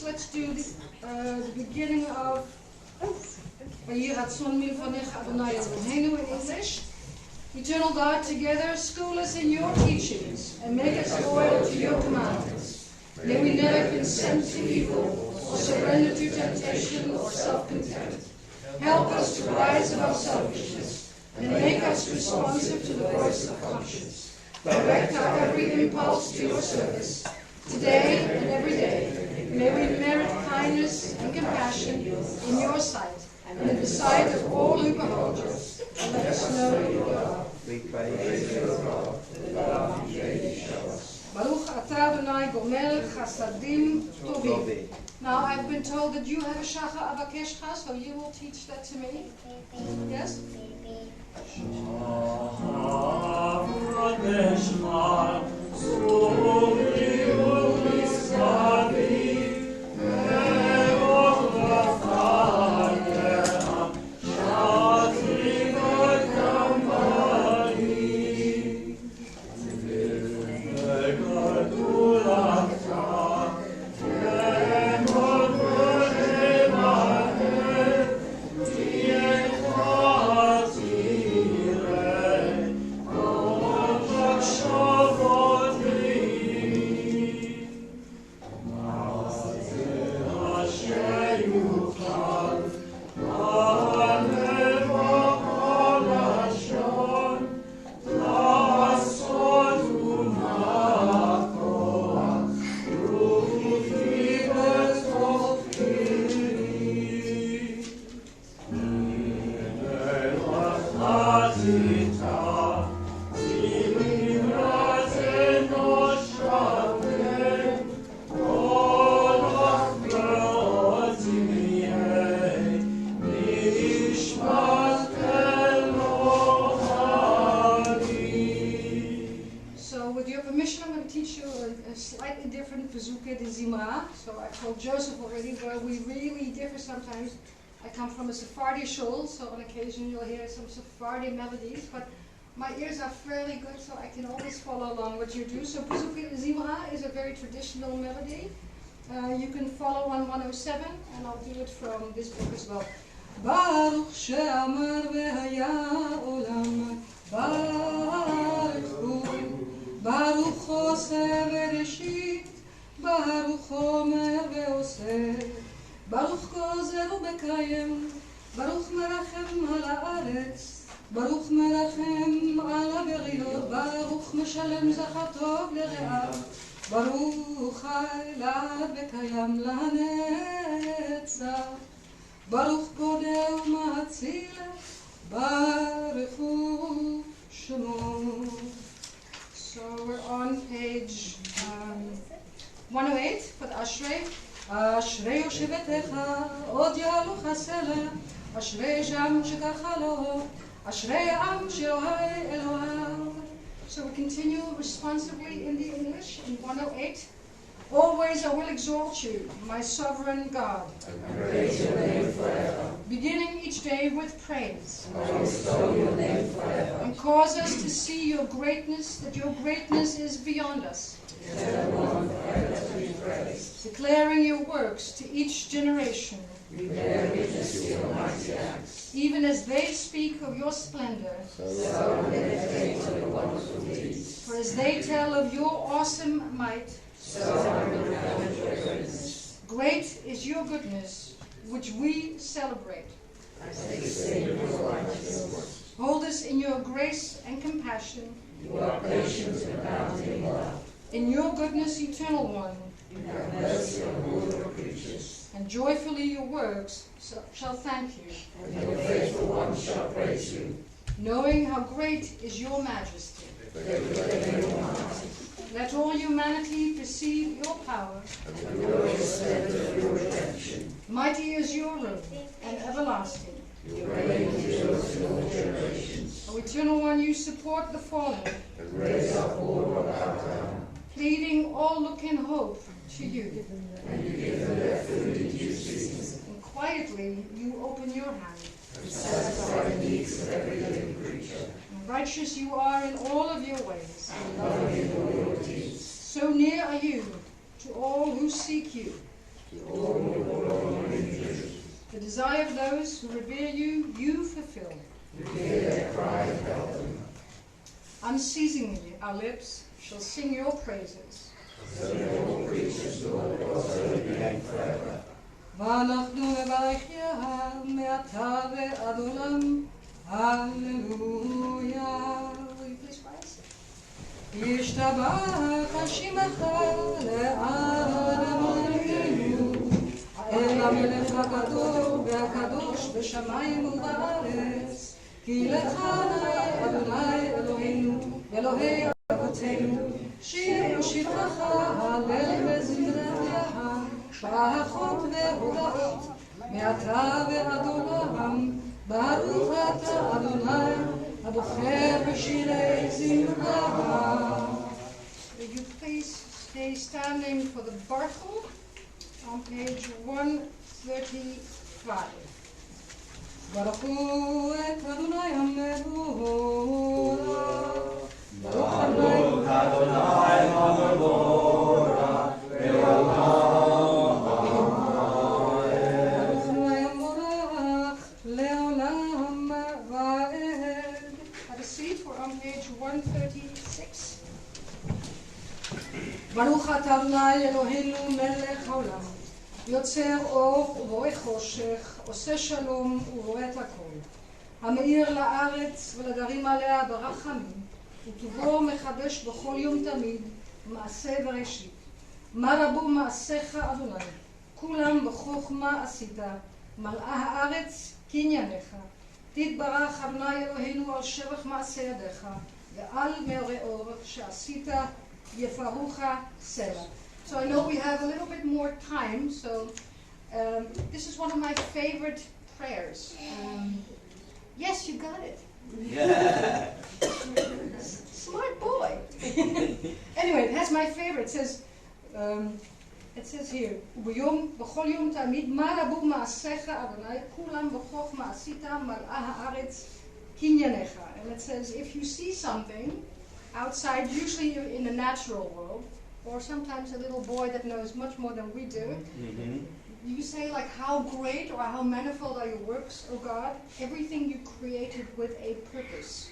let's do the beginning of Vayiratzon milvanecha Adonai Eloheinu in English. Eternal God, together, school us in your teachings and make us loyal to your commandments. May we never consent to evil or surrender to temptation or self-contempt. Help us to rise above selfishness and make us responsive to the voice of conscience. Direct our every impulse to your service, today and every day. May we merit kindness and compassion in your sight and in the sight of all who behold us. And let us know you are. We praise you, O God, for the love you daily show us. Baruch atah Adonai gomel chasadim tovim. Now I've been told that you have a shacha avakeshcha, so you will teach that to me. Yes? Sometimes I come from a Sephardi shul, so on occasion you'll hear some Sephardi melodies, but my ears are fairly good, so I can always follow along what you do. So Pizukei Zimra is a very traditional melody. You can follow on 107, and I'll do it from this book as well. Baruch she'amar v'haya olam, Baruch hu, Baruch oseh v'reshit, Baruch omer v'oseh. Baruch gozer ubekayem, Baruch merachem al haaretz, Baruch merachem al haberiyot, Baruch meshalem zachar tov lere'av, Baruch ha'elad bekayem lanetzach, Baruch podeh u'matzil, Baruch hu shemo. So we're on page 108 for the Ashrei. אשרי יושבתך, עוד יעלו חסלה, אשרי שם שככה לו, אשרי העם שאוהב אלוהיו. So we continue responsibly in the English in 108. Always I will exalt you, my sovereign God. And praise your name forever. Beginning each day with praise. I will extol your name forever. And cause us to see your greatness, that your greatness is beyond us. Everyone forever to be praised. Declaring your works to each generation. We bear witness to your mighty acts. Even as they speak of your splendor. So they think of your wonderful deeds. For as they tell of your awesome might. So I will remember your greatness. Great is your goodness, which we celebrate. As they sing your righteousness. Hold us in your grace and compassion. You are patient and abounding in love. In your goodness, eternal one. You have mercy on all your creatures. And joyfully your works shall thank you. And your faithful ones shall praise you. Knowing how great is your majesty. Let all humanity perceive your power. And the glorious splendor of your redemption. Mighty is your reign and everlasting. Your reign endures in all generations. O eternal one, you support the fallen. And raise up all who are bowed down. Pleading all look in hope to you. And you give them their food in due season. And quietly you open your hand. And satisfy the needs of every living creature. And righteous you are in all of your ways. And loving in all your deeds. So near are you to all who seek you. To all desire of those who revere you, you fulfill. You hear their cry of help. Unceasingly our lips shall sing your praises. So that all creatures, Lord, also be and forever. ואנחנו נברכיה מעתה ועד עולם. הללויה. Will you please rise? ישתבח שמך לעד אלוהינו, אל המלך הגדול והקדוש בשמיים ובארץ, כי לך אדוני אלוהינו ואלוהי אבותינו, שיר ושבחך הלל וזמרתך, ברכות והודאות, מעתה ועד עולם. ברוך אתה אדוני הבוחר בשירי זמרה. Will you please stay standing for the Barchel on page 135. ברכו את אדוני המבורא. ברוך אדוני המבורא. Page 136. ברוך אתה אדוני אלוהינו מלך העולם, יוצר אור ובורא חושך, עושה שלום ובורא את הכל, המאיר לארץ ולגרים עליה ברחמים, וטובו מחדש בכל יום תמיד מעשה וראשית. מה רבו מעשיך אדוני, כולם בחוכמה עשית, מלאה הארץ קנייניך. תתברך אדוני אלוהינו על שבח מעשה ידיך, ועל מאורי אור שעשית יפרוך סלע. So I know we have a little bit more time, so this is one of my favorite prayers. Yes, you got it. Yeah. Smart boy. Anyway, it has my favorite. It says here, בכל יום תמיד, מה רבו מעשיך אדוני, כולם בחוכמה עשית, מלאה הארץ קנייניך. And it says, if you see something outside, usually in the natural world, or sometimes a little boy that knows much more than we do, you say like, how great or how manifold are your works, O God? Everything you created with a purpose.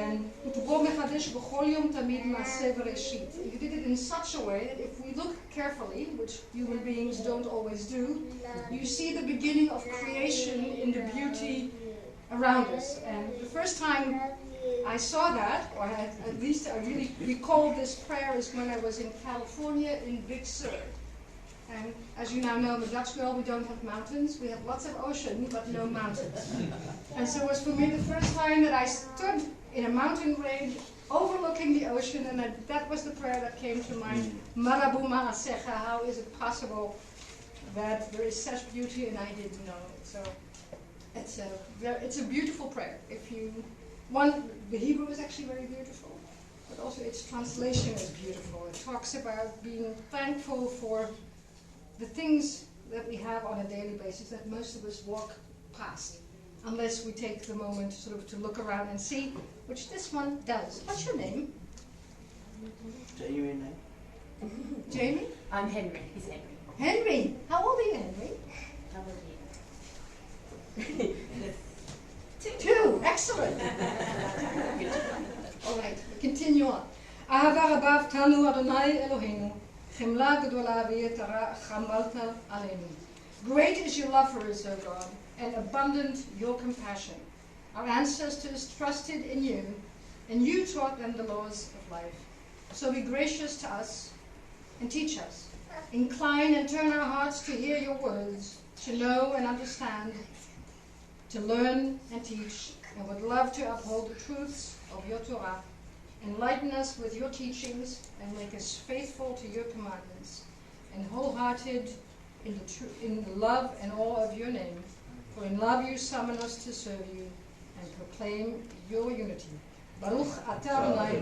And you did it in such a way that if we look carefully, which human beings don't always do, you see the beginning of creation in the beauty around us. And the first time I saw that, or at least I really recall this prayer, is when I was in California in Big Sur. And as you now know, in the Dutch world we don't have mountains. We have lots of ocean, but no mountains. And so it was for me the first time that I stood in a mountain range overlooking the ocean, and that was the prayer that came to mind. Marabu ma'asecha, how is it possible that there is such beauty and I didn't know it? So it's a beautiful prayer. The Hebrew is actually very beautiful, but also its translation is beautiful. It talks about being thankful for the things that we have on a daily basis that most of us walk past, unless we take the moment sort of to look around and see, which this one does. What's your name? Jamie. Jamie? I'm Henry. He's Henry. Henry! How old are you, Henry? How old are you? Two! Excellent! All right, we continue on. אהבה רבה תנו אדוני אלוהינו, חמלה גדולה ויתרה חמלת עלינו. Great is your love for us, O God, and abundant your compassion. Our ancestors trusted in you, and you taught them the laws of life. So be gracious to us and teach us. Incline and turn our hearts to hear your words, to know and understand, to learn and teach, and would love to uphold the truths of your Torah. Enlighten us with your teachings and make us faithful to your commandments and wholehearted in the love and awe of your name. For in love you summon us to serve you and proclaim your unity. Baruch atah Adonai,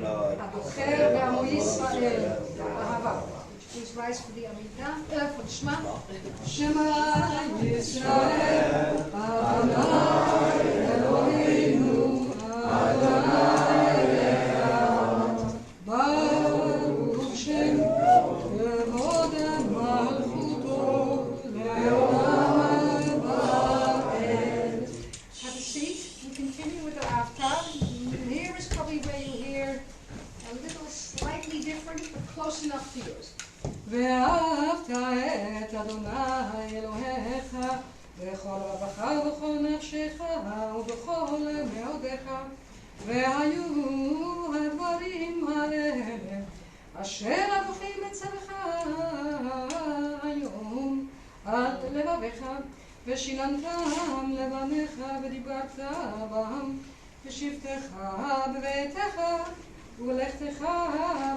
abocher בעמו ישראל, באהבה. Please rise for the Amidah, for the Shema. Shema Yisrael, Adonai Eloheinu, Adonai Echad. Baruch Shem, Kevod Malchuto, Leolam Abad. אדוני אלוהיך בכל רבך ובכל נפשך ובכל מאודיך. והיו הדברים האלה אשר אנוכי מצווך היום על לבביך, ושיננתם לבניך ודיברת בם בשבתך בביתך ובלכתך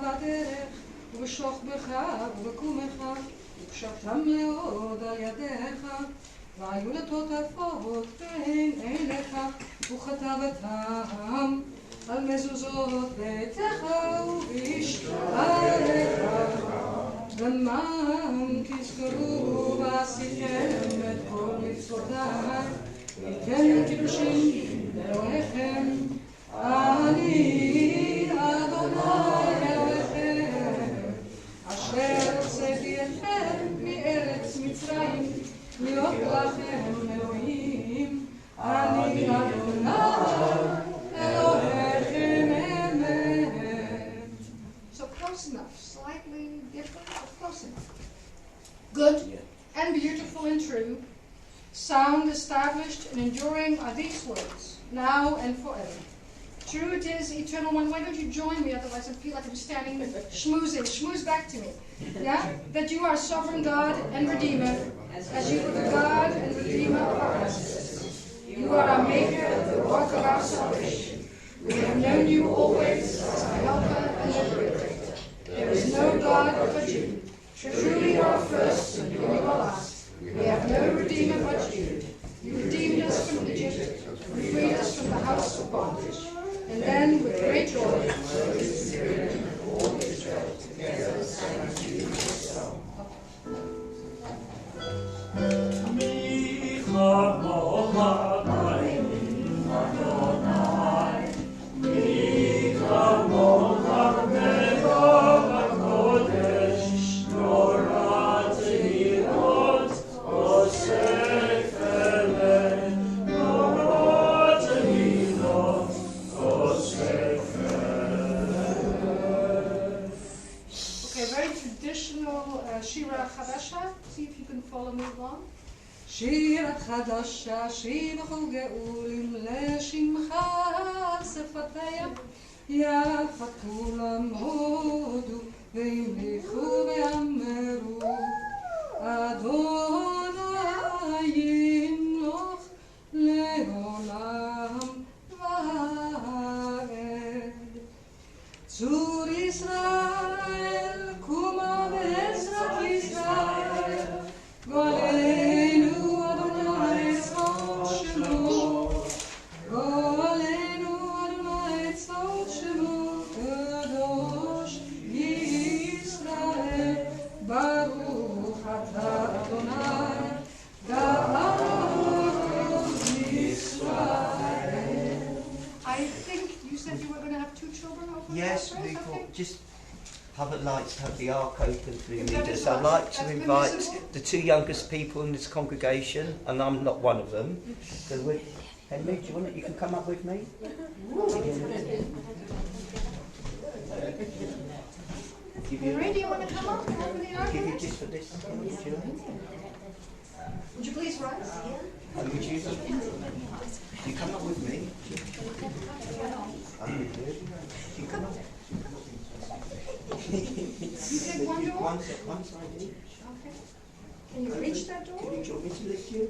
בדרך ובשוכבך ובקומך, וקשרתם מאוד על ידיך, והיו לטוטפות בין עיניך, וכתבתם על מזוזות ביתך ובשעריך. למען תזכרו ועשיתם את כל מצוותיי, ייתן קידושים לאלוהיכם. אני אדוני אלוהיכם, אשר הוצאתי אתכם מארץ מצרים, להיות לכם אלוהים. אני אדוני אלוהיכם אמת. So close enough, slightly different, but close enough. Good and beautiful and true, sound, established, and enduring are these words, now and forever. True it is, eternal one. Why don't you join me? Otherwise I feel like I'm standing schmoozing. Schmooze back to me. Yeah? That you are sovereign God and Redeemer, as you were the God and Redeemer of our ancestors. You are our Maker, the rock of our salvation. We have known you always as our helper and liberator. There is no God but you. Truly you are first and you are last. We have no Redeemer but you. You redeemed us from Egypt and freed us from the house of bondage. And then, with great joy, the Spirit and all Israel together sang to you so. Shira Chadasha. See if you can follow me along. Shira Chadasha, Shivachu Geulim Leshimcha Sefateya, Yafat Kulam Hodu Veimlichu Ve'ameru Adonai Yimloch Leolam Va'ed. Tzur Israel Kuma Be'ezrat Yisrael Go'aleinu Adonai Tzvot Shemo Go'aleinu Adonai Tzvot Shemo Kadosh Yisrael Baruch Atah Adonai Baruch Yisrael. I think you said you were going to have two children over there. Yes, we okay. thought just Hubbard likes to have the ark open for the If that leaders. is I'd like to that's invite permissible. the two youngest people in this congregation, and I'm not one of them. So Henry, do you want it? You can come up with me. Henry, do you want to come up and open the ark? Give you just for this. Would you? Would you please rise? And would you come up with me? I'm with you. You come up. You take one door? One side each. Okay. Can you reach that door? Can you want me to lift you?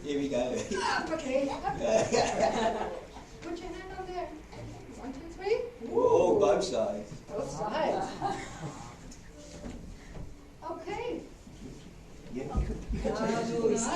Here we go. Okay. Put your hand on there. 1, 2, 3. Whoa, both sides. Both sides. Okay. Yeah, you could take the voice.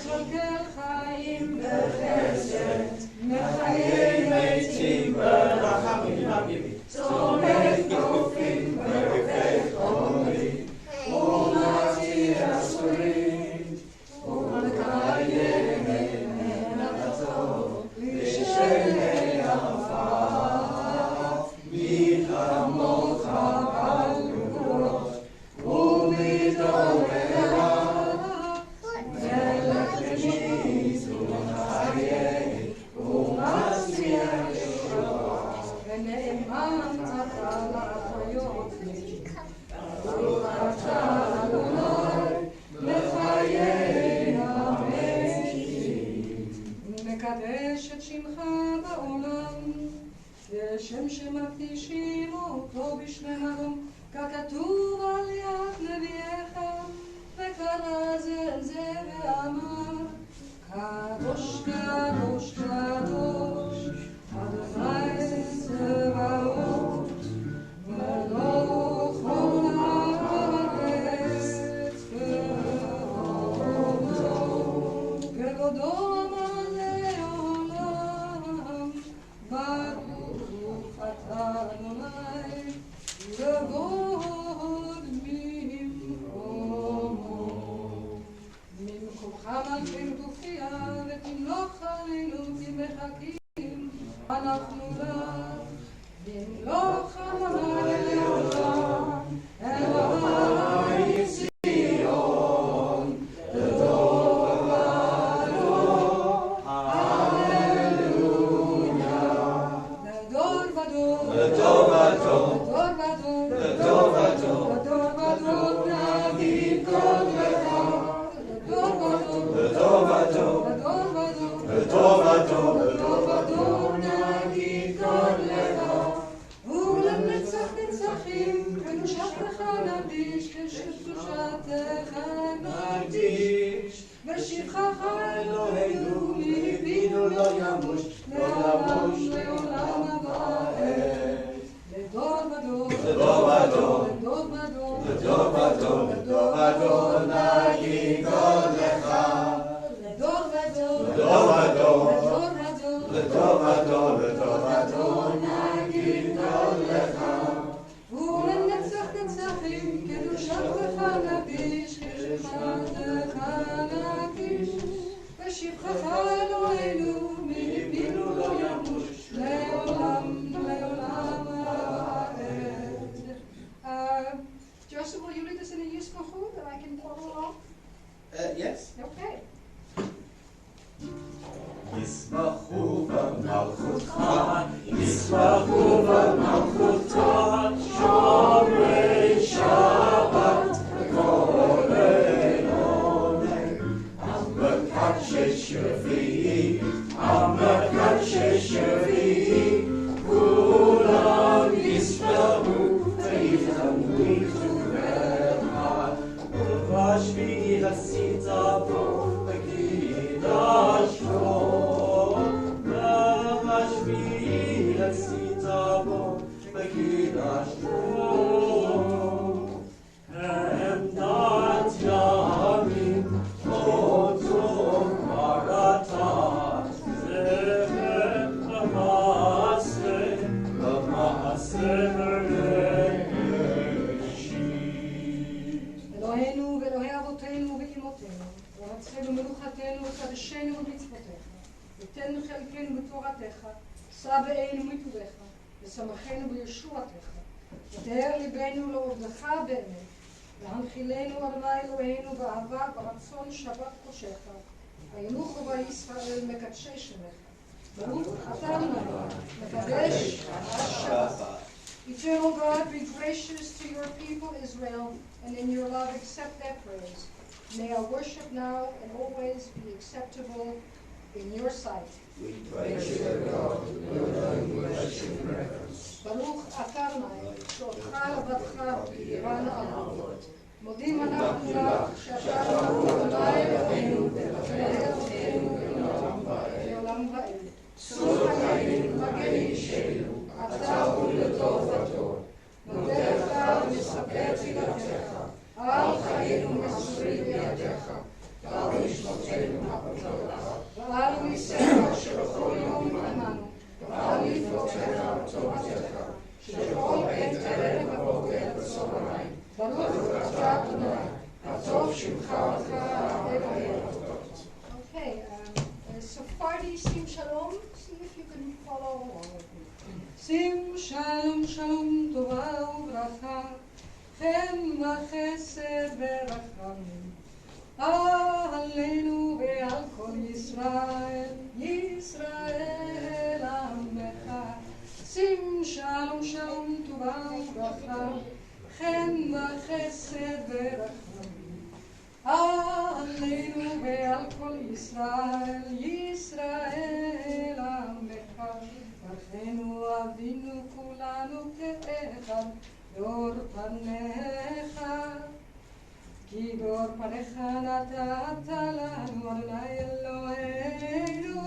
מכלכל חיים בחסד, מחיי מתים ברחמים רבים, צומח גופים ורופא חולים, ומציל אסורים, ומקיים אמונתו לשני עפר, מלחמות הגבולות, ומדוריה, מלך וניזון חיי, ומצליח לשלוח, ונאמן אתה לחיות ברוך אתה אדוני, לחיי המתים. מקדש את שמך בעולם, כשם שמקדישים אותו בשמי מרום, ככתוב על יד נביאך, וקרא זה ואמר, קדוש קדוש קדוש, אדוני צבאות, מלוך כל הארץ כבודו מלא עולם, ברוך אתה אדוני, כבוד ממקומו. ממקומך מלכנו תופיע, ותמלוך עלינו כמחכים, אנחנו לך, נמלוך אדוני לעולם, אלוהי ציון, לדור ודור, הללויה. לדור ודור, לדור ודור, לדור ודור, לדור ודור נגיד קודמך, לדור ודור, לדור ודור, לדור ודור, לדור ודור, לדור ודור נגיד קודמך, ולנצח נצחים קדושתך נקדיש, קדושתך נקדיש, ושבחך אלוהינו מפינו לא ימוש, לעולם לעולם הבא. לדור ודור, לדור ודור, לדור ודור, לדור ודור, לדור ודור, נגיד קודמך. לדור ודור, לדור ודור, לדור ודור, לדור ודור, לדור ודור, נגיד קודמך. ולנצח נצחים קדושתך נקדיש, קדושתך נקדיש, ושבחך אלוהינו מפינו לא ימוש, לעולם לעולם הבא. Joseph, will you lead us in a Yismachu that I can follow along? Yes. Okay. ישמחו במלכותך, ישמחו במלכותך, שומרי שבת וכל אלוהי, המקדשי שביעי, המקדשי שביעי, כולם ישמחו ויתחמקו לך, ובשביעי עשית בו וקידשתו, ובשביעי עשית בו וקידשתו. עמדת ימים אותו קראת, זכר למעשה, למעשה בראשית. אלוהינו ואלוהי אבותינו ואמותינו, ורצנו מלוכתנו וקדשנו במצוותיך, ותן חלקנו בתורתך, שא בעינו מטובך, ושמחנו בישועתך, ותאר ליבנו לעובדך באמת, והנחילנו אדוני אלוהינו באהבה ברצון שבת קודשך, וינוחו בישראל מקדשי שמך. ברוך אתה אדוני, מקדש השבת. Eternal God, be gracious to your people Israel, and in your love accept their praise. May our worship now and always be acceptable in your sight. We praise you, God, your name worship and reverence. ברוך אתה אדוני, שאותך לבדך יראה לעמוד. מודים אנחנו לך, שאתה ברוך אדוני אלוהינו, ואלוהי אבותינו לעולם ועד. צור חיינו, מגן אישנו, אתה הוא לדור ודור. נודך ונספר תפילתך, על חיינו מסורים בידיך, ועל משפטנו Okay, Sephardi Sim Shalom. See if you can follow along with me. Sim Shalom Shalom Tova Ubracha Chem v'chesed v'rachamim Aleinu ve'al kol Yisrael Yisrael Amecha Sim Shalom Shalom Tova Ubracha Chem v'chesed v'rachamim Aleinu ve'al kol Yisrael Yisrael Amecha Achenu avinu kulanu ke'echad Dor panecha Ki dor panecha natata lanu Adonai Eloheinu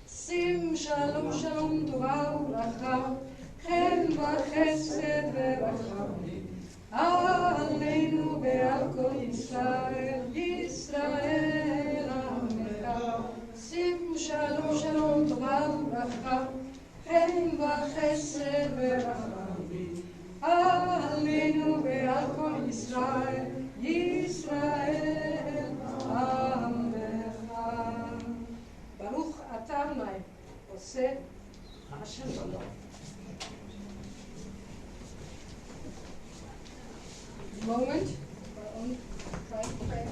Sim shalom shalom tova ubracha Chen v'chesed v'rachamim Aleinu ve'al kol Yisrael Yisrael Amecha Sim shalom shalom tova ubracha Chen v'chesed v'rachamim Aleinu ve'al kol Yisrael Yisrael Amecha Baruch ata Adonai oseh ha'shalom. Moment for our own pride prayer.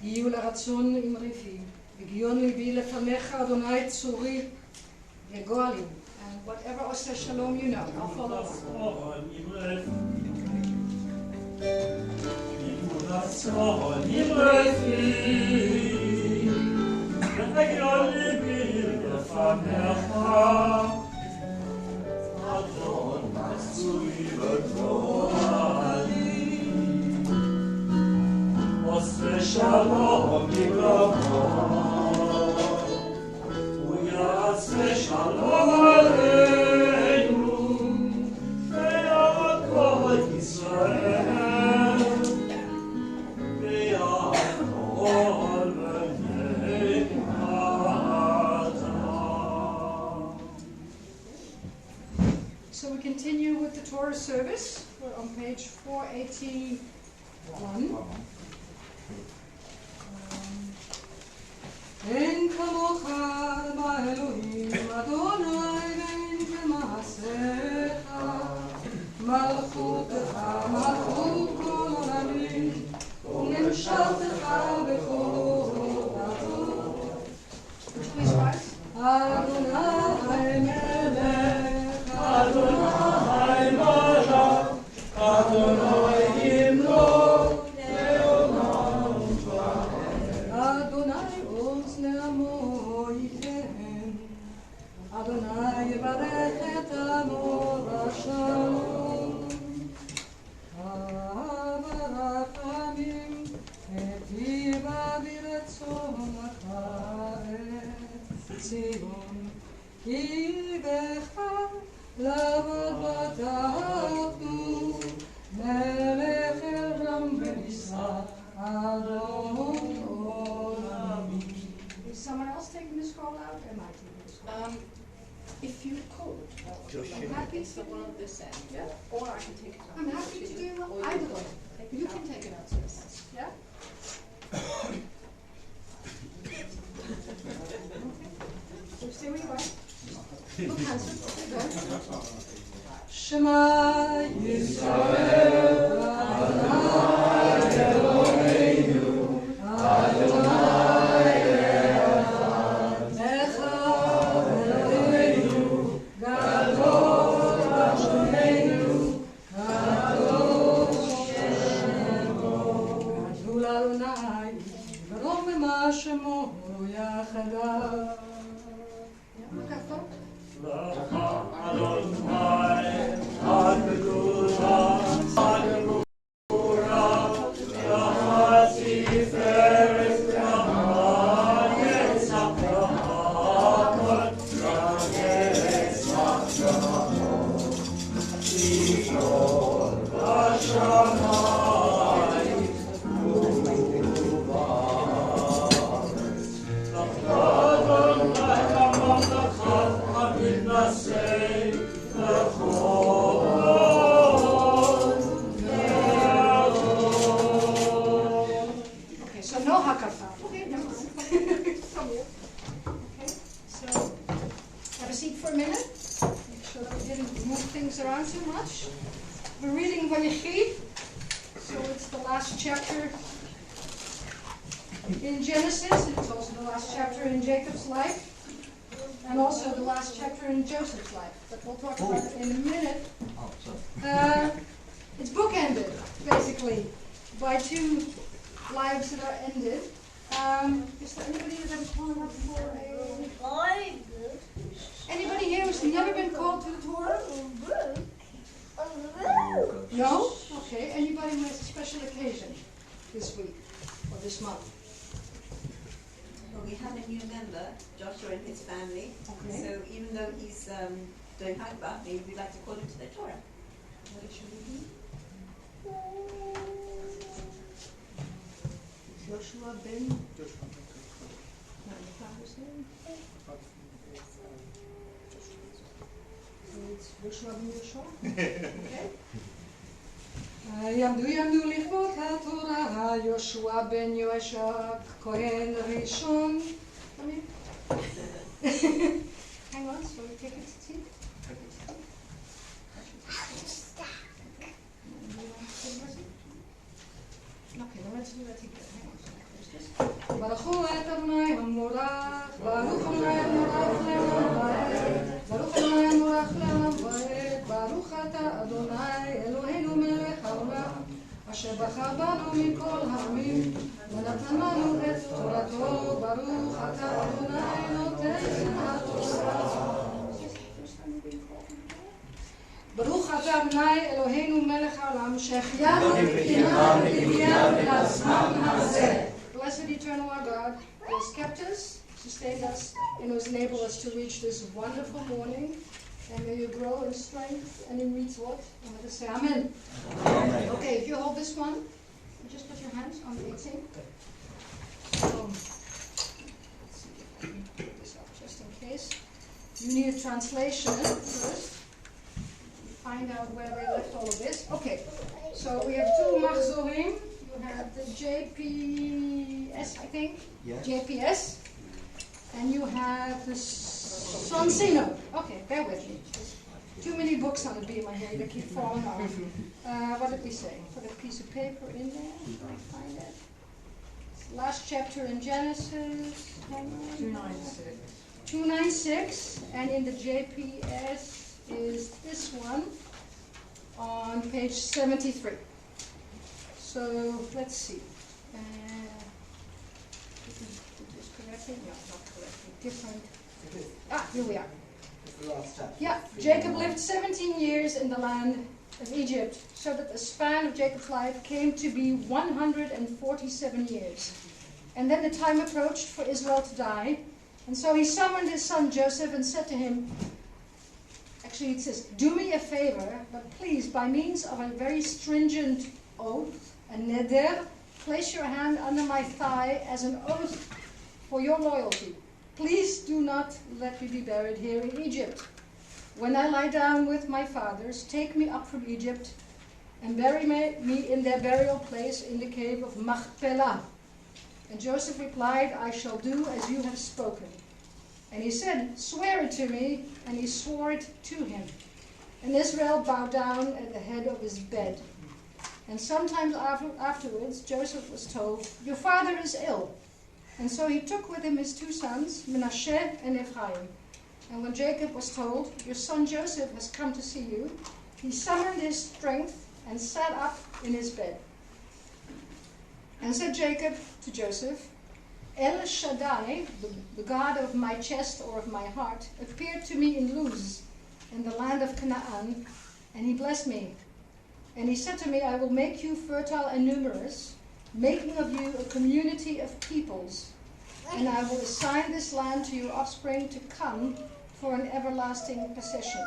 יהיו לרצון אמריתי, וגיון ליבי לפניך אדוני צורי וגואלי. And whatever עושה שלום you know, I'll follow along. יהיו לרצון אמריתי, וגיון ליבי לפניך אדוני צורי וגואלי. עושה שלום בגללו, הוא יעשה שלום עלינו, ועל כל ישראל, ועל כל בני אדם. So we continue with the Torah service. We're on page 481. אין כמוך באלוהים, אדוני ואין כמעשיך, מלכותך מלכות כל עולמים, וממשלתך בכל דתות. אדוני מלך, אדוני מלך, אדוני ימלוך. Adonai יברך את עמו בשלום, ברחמים היטיבה ברצונך את ציון, כי בך לעבוד בטחנו, מלך רם ונישא אדון עולמי. Is someone else taking this call out, or am I taking this call out? If you could, I'm happy to someone on this end, Yeah. or I can take it out. I'm happy to do Or either way. you can take it out to us. Yeah? So stay where you are. Look handsome. Go. Shema Yisrael, Adonai Eloheinu, Adonai Echad, Echad Eloheinu, Gadol Hashemeinu, Kadosh Hashem. יחדיו. לקח טוב? In Genesis, it's also the last chapter in Jacob's life, and also the last chapter in Joseph's life, but we'll talk about it in a minute. It's bookended, basically, by two lives that are ended. Is there anybody that has fallen up for a... Anybody here who's never been called to the Torah? No? Okay. Anybody who has a special occasion this week or this month? Well, we have a new member, Joshua and his family. Okay. So even though he's doing Hagbah, maybe we'd like to call him to the Torah. What should we do? Joshua ben... No, the father's name? So it's Joshua ben Joshua? Okay. יעמדו לכבוד התורה, יהושע בן יהושע, כהן ראשון. Hang on, so we take it to tea. Okay, then let's do that together. Hang on, so there's this. ברכו את אדוני המבורך, ברוך אדוני המבורך לעולם ועד, ברוך אדוני המבורך לעולם ועד, ברוך אתה אדוני אלוהינו מלך העולם, אשר בחר בנו מכל העמים, ונתן לנו את תורתו, ברוך אתה אדוני נותן התורה. ברוך אתה אדוני אלוהינו מלך העולם, שהחיינו וקיימנו והביאנו לזמן הזה. Blessed eternal our God, who has kept us, sustained us, and who has enabled us to reach this wonderful morning. And may you grow in strength and in mitzvot. And let us say Amen. Amen. Okay, if you hold this one, you just put your hands on the 18. So, let's see if I can put this up just in case. You need a translation first. Find out where they left all of this. Okay, so we have two machzorim. You have the JPS, I think. Yes. JPS. And you have the Sonsino. Okay, bear with me. Too many books on the beam, I hear they keep falling off. What did we say? Put a piece of paper in there. Can I find it? Last chapter in Genesis. 296. 296. And in the JPS is this one on page 73. So let's see. Did this correctly? No, not correctly. Different. Here we are. Yeah, Jacob lived 17 years in the land of Egypt, so that the span of Jacob's life came to be 147 years. And then the time approached for Israel to die, and so he summoned his son Joseph and said to him, actually it says, do me a favor, but please, by means of a very stringent oath, a neder, place your hand under my thigh as an oath for your loyalty. Please do not let me be buried here in Egypt. When I lie down with my fathers, take me up from Egypt and bury me in their burial place in the cave of Machpelah. And Joseph replied, I shall do as you have spoken. And he said, swear it to me. And he swore it to him. And Israel bowed down at the head of his bed. And sometimes afterwards, Joseph was told, your father is ill. And so he took with him his two sons, Menashe and Ephraim. And when Jacob was told, your son Joseph has come to see you, he summoned his strength and sat up in his bed. And said Jacob to Joseph, El Shaddai, the God of my chest or of my heart, appeared to me in Luz, in the land of Canaan, and he blessed me. And he said to me, I will make you fertile and numerous, making of you a community of peoples, and I will assign this land to your offspring to come for an everlasting possession.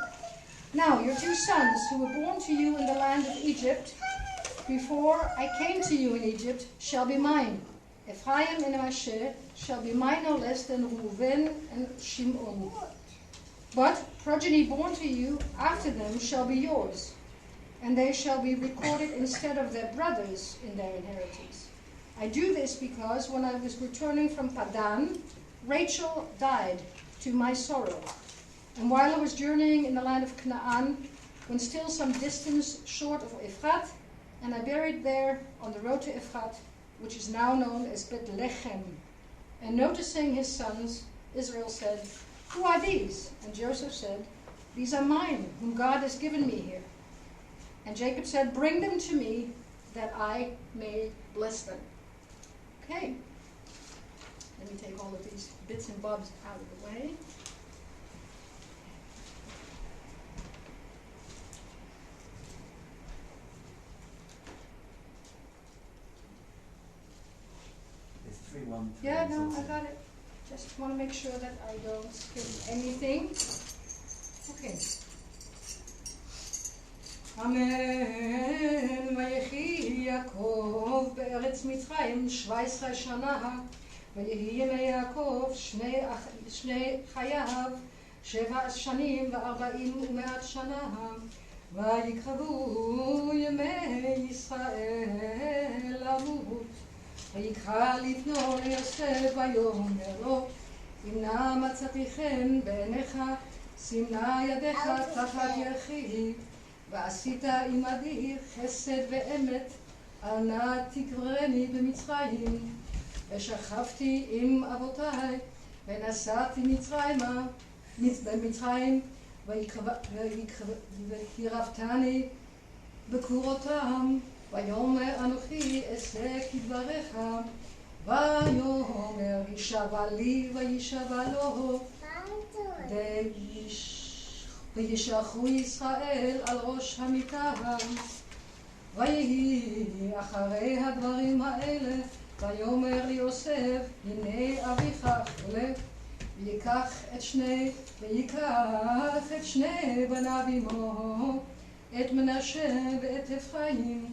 Now your 2 sons who were born to you in the land of Egypt, before I came to you in Egypt, shall be mine. Ephraim and Manasseh shall be mine no less than Reuven and Shimon. But progeny born to you after them shall be yours, and they shall be recorded instead of their brothers in their inheritance. I do this because when I was returning from Padan, Rachel died to my sorrow. And while I was journeying in the land of Canaan, when still some distance short of Ephrat, and I buried there on the road to Ephrat, which is now known as Bethlehem. And noticing his sons, Israel said, Who are these? And Joseph said, These are mine, whom God has given me here. And Jacob said, Bring them to me, that I may bless them. Okay. Let me take all of these bits and bobs out of the way. There's 3, 1, 3. Yeah, no, I got it. Just want to make sure that I don't skip anything. Okay. Amen. ויחי יעקב בארץ מצרים 17 שנה, ויהי ימי יעקב שני חייו 7 שנים ו40 שנה, ויקרבו ימי ישראל למות. ויקרא לבנו ליוסף ויאמר לו, אם נא מצאתי חן בעיניך, שים נא ידיך תחת ירכי, ועשית עמדי חסד ואמת, אל נא תקברני במצרים. ושכבתי עם אבותיי, ונסעתי במצרים, והקרבתני בקורותם. ויאמר אנוכי אעשה כדבריך, ויאמר יישבע לי וישבע לו, וישלחו ישראל על ראש המיטה. ויהי אחרי הדברים האלה, ויאמר ליוסף, הנה אביך חולה, ויקח את שני בניו עמו, את מנשה ואת אפרים,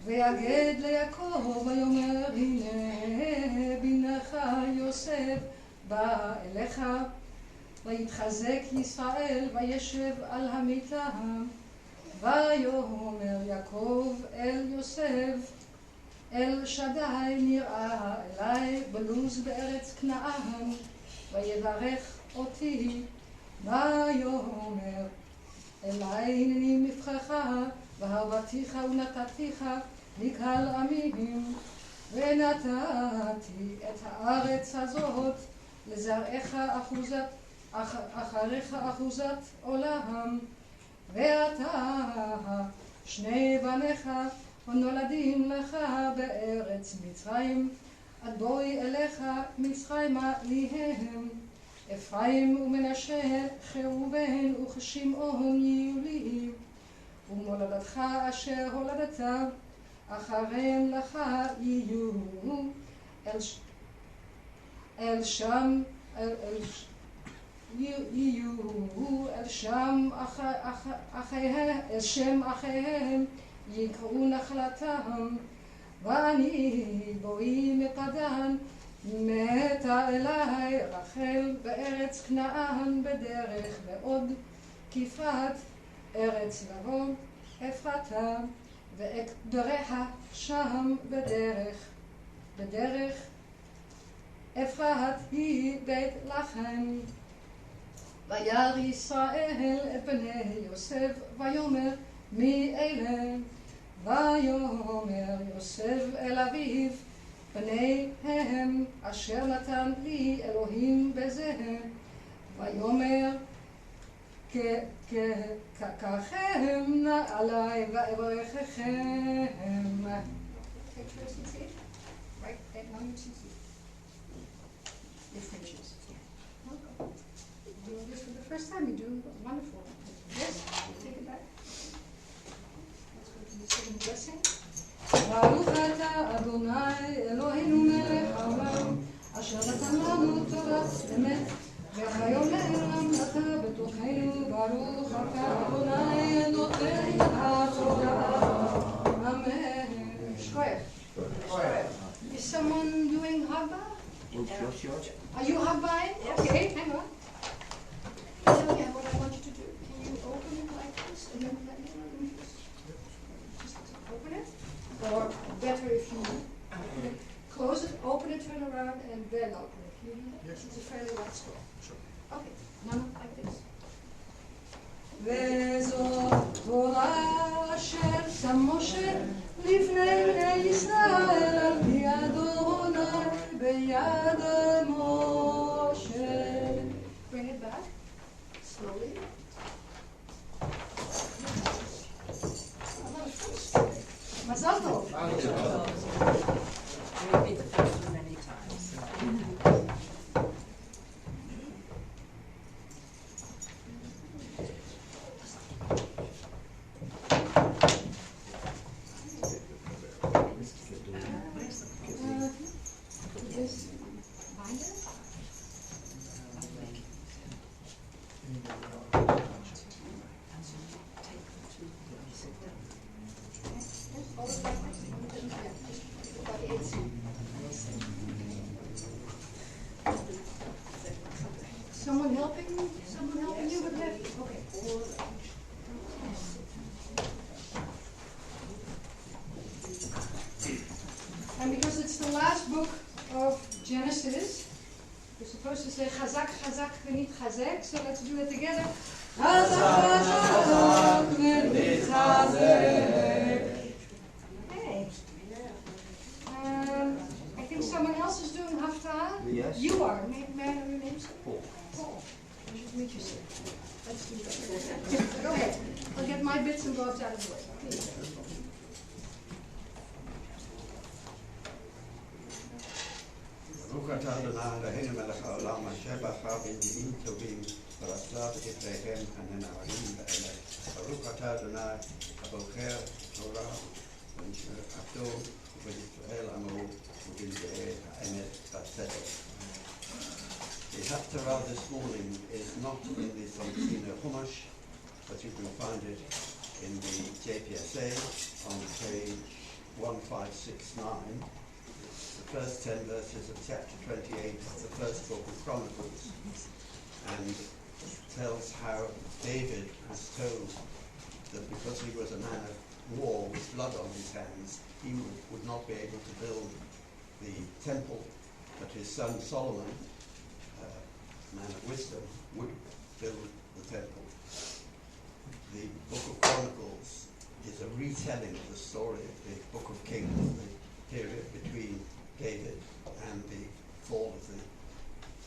ויגד ליעקב ויאמר, הנה בנך יוסף בא אליך. ויתחזק ישראל וישב על המיטה. ויאמר יעקב אל יוסף, אל שדי נראה אלי בלוז בארץ כנען, ויברך אותי. ויאמר אלי הנני מבחרך, והרבתיך ונתתיך לקהל עמים, ונתתי את הארץ הזאת לזרעך אחריך אחוזת עולם. ואתה שני בניך הנולדים לך בארץ מצרים, עד בואי אליך מצרימה ליהם. אפרים ומנשה כראובן וכשמעון יהיו לי, ומולדתך אשר הולדת אחריהם לך יהיו. אל שם אחיהם יקראו נחלתם. ואני בואי מפדן מתה אלי רחל בארץ כנען בדרך ועוד כפרת ארץ לבוא אפרתה, ואקדריה שם בדרך אפרת היא בית לחם. וירא ישראל את בני יוסף ויאמר, מי אלה? ויאמר יוסף אל אביו, בניהם אשר נתן לי אלוהים בזה. ויאמר, ככם נא עלי ואברככם. first time you do, wonderful. Yes, take it back. Let's go to the second blessing. Baruch atah Adonai Eloheinu melech haolam, asher natan לנו תורת אמת, והיום לעולם אתה בתוכנו, ברוך אתה אדוני נותן התורה. Amen. Shkoyach. Is someone doing Hagba? Are you Hagbaing? Yes. Okay, hang on. Tell me what I want you to do. Can you open it like this and then let me just open it? Or better if you open it, close it, open it, turn around, and then open it. Can you do that? Yes. It's a fairly wide scroll. Sure. Okay, now like this. וזאת תורה אשר שם משה לפני בני ישראל על פי אדוני ביד משה. Bring it back slowly. מזל טוב. We repeat the first one many times. This binder. All the binders. Yeah, by the AC. Someone helping you? Someone helping you with that? Okay. And because it's the last book of Genesis, we're supposed to say Chazak, Chazak, Venit Chazek, so let's do it together. Chazak, Chazak, Venit Chazek. Hey. I think someone else is doing Haftarah. Yes. You are. May I know your name, sir? Paul. Paul. Pleasure to meet you, sir. Let's do that. Go ahead. I'll get my bits and bobs out of the way. Please. ברוך אתה אדוני אלוהינו מלך העולם אשר בחר בנביאים טובים ורצה בדבריהם הנאמרים באלה. ברוך אתה אדוני הבוחר תורה במשמרת עבדו ובישראל עמו ובנביאי האמת והצדק. The Haftarah this morning is not in the Samsina Chumash, but you can find it in the JPSA on page 1569. The first 10 verses of chapter 28 of the first book of Chronicles, and tells how David was told that because he was a man of war with blood on his hands, he would not be able to build the temple, but his son Solomon, man of wisdom, would build the temple. The book of Chronicles is a retelling of the story of the book of Kings, the period between David and the fall of the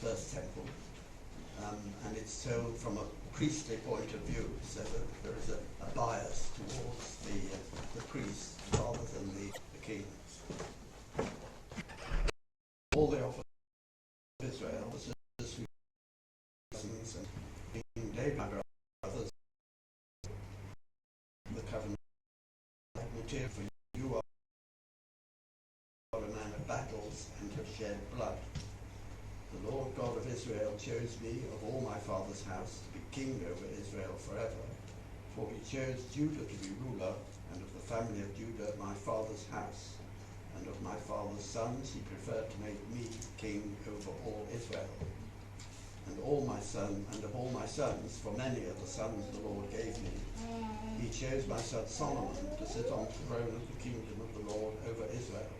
first temple, and it's told from a priestly point of view, so that there is a bias towards the priest rather than the king. All the officers of Israel, officers who and King David, my brothers, the covenant material for you are a man of battles and have shed blood. The Lord God of Israel chose me of all my father's house to be king over Israel forever, for he chose Judah to be ruler, and of the family of Judah my father's house, and of my father's sons he preferred to make me king over all Israel. And of all my sons, for many of the sons the Lord gave me, he chose my son Solomon to sit on the throne of the kingdom of the Lord over Israel.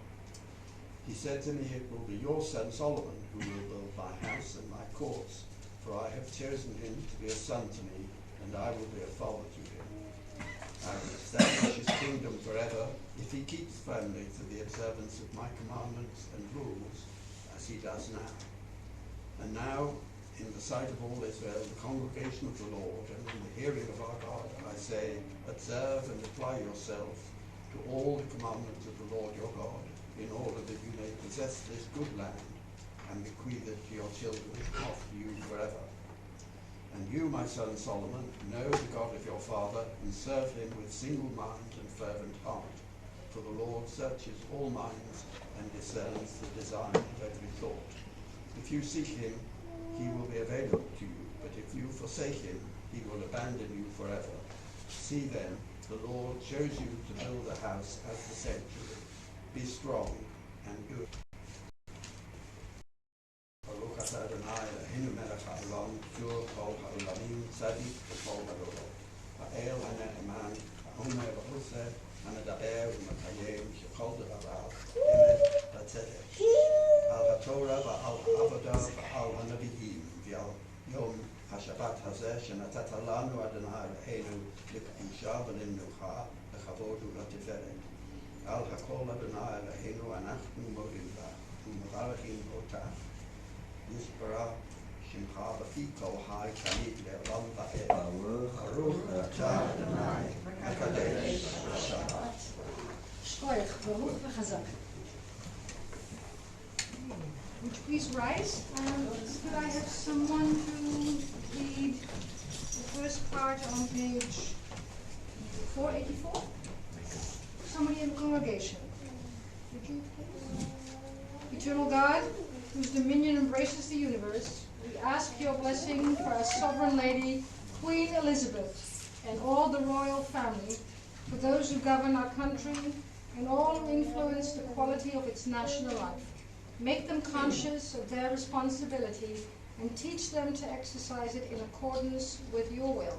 He said to me, it will be your son Solomon who will build my house and my courts, for I have chosen him to be a son to me, and I will be a father to him. I will establish his kingdom forever if he keeps firmly to the observance of my commandments and rules, as he does now. And now, in the sight of all Israel, the congregation of the Lord, and in the hearing of our God, I say, observe and apply yourself to all the commandments of the Lord your God, in order that you may possess this good land and bequeath it to your children after you forever. And you, my son Solomon, know the God of your father, and serve him with single mind and fervent heart. For the Lord searches all minds and discerns the design of every thought. If you seek him, he will be available to you, but if you forsake him, he will abandon you forever. See then, the Lord chose you to build a house as the sanctuary. Be strong and do it. Baruch atah Adonai Eloheinu melech haolam, pure kol haolamim, tzadik v'kol haolam. Ha'el ha'ne'eman, ha'omer v'hoseh, ha'medaber v'makayem, shekol devarav, emet v'tzedek. Al ha'torah v'al ha'avodah v'al ha'naviim, v'al yom ha'shabbat hazeh, shenatata lanu Adonai Eloheinu, לקדושה ולמנוחה, לכבוד ולתפארת. על הכל אדוני אלוהינו אנחנו מודים לך ומברכים אותך. ישברה שמך בפי כל חי תמיד לעולם ועד. ברוך אתה אדוני הקדש השבת. Shkoyach, Baruch v'chazak. Would you please rise? Could I have someone to read the first part on page 484? Somebody in the congregation. Would you please? Eternal God, whose dominion embraces the universe, we ask your blessing for our sovereign lady, Queen Elizabeth, and all the royal family, for those who govern our country, and all who influence the quality of its national life. Make them conscious of their responsibility and teach them to exercise it in accordance with your will.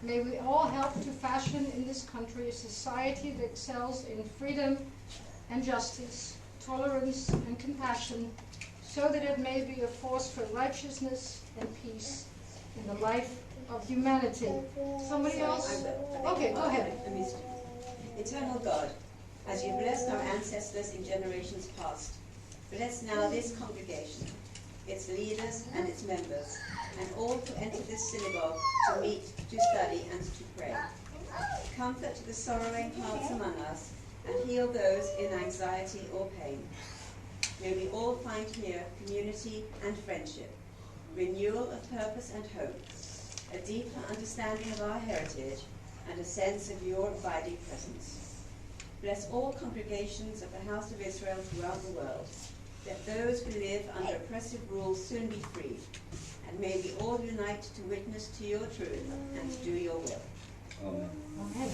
May we all help to fashion in this country a society that excels in freedom and justice, tolerance and compassion, so that it may be a force for righteousness and peace in the life of humanity. Somebody else? Okay, go ahead. Eternal God, as you blessed our ancestors in generations past, bless now this congregation, its leaders and its members, and all who enter this synagogue to meet, to study, and to pray. Comfort the sorrowing hearts among us, and heal those in anxiety or pain. May we all find here community and friendship, renewal of purpose and hope, a deeper understanding of our heritage, and a sense of your abiding presence. Bless all congregations of the House of Israel throughout the world. Let those who live under oppressive rule soon be freed, and may we all unite to witness to your truth and to do your will. Amen. Amen.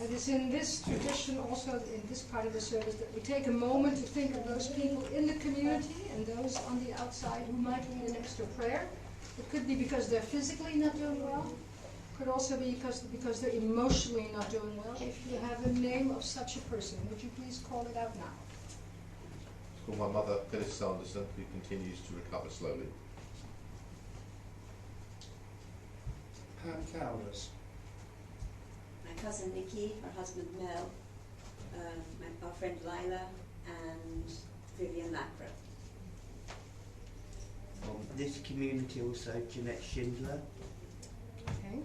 It is in this tradition, also in this part of the service, that we take a moment to think of those people in the community and those on the outside who might need an extra prayer. It could be because they're physically not doing well. It could also be because they're emotionally not doing well. If you have the name of such a person, would you please call it out now? For my mother, Phyllis Sanderson, who continues to recover slowly. Pam Cowers. My cousin Nikki, her husband Mel, our friend Lila, and Vivian Lacra. From this community also, Jeanette Schindler. Okay.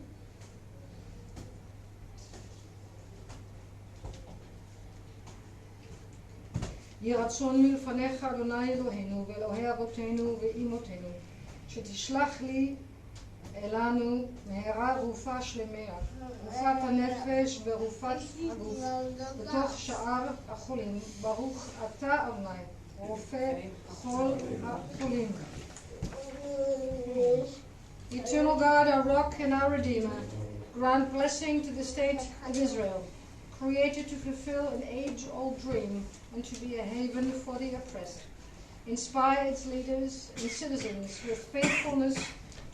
יהי רצון מלפניך אדוני אלוהינו ואלוהי אבותינו ואימותינו שתשלח לי אלינו מהרה רופאה שלמה, רופאת הנפש ורופאת הגוף בתוך שאר החולים. ברוך אתה אדוני רופא כל החולים. Eternal God, our rock and our redeemer, grant blessing to the state of Israel, created to fulfill an age-old dream and to be a haven for the oppressed. Inspire its leaders and citizens with faithfulness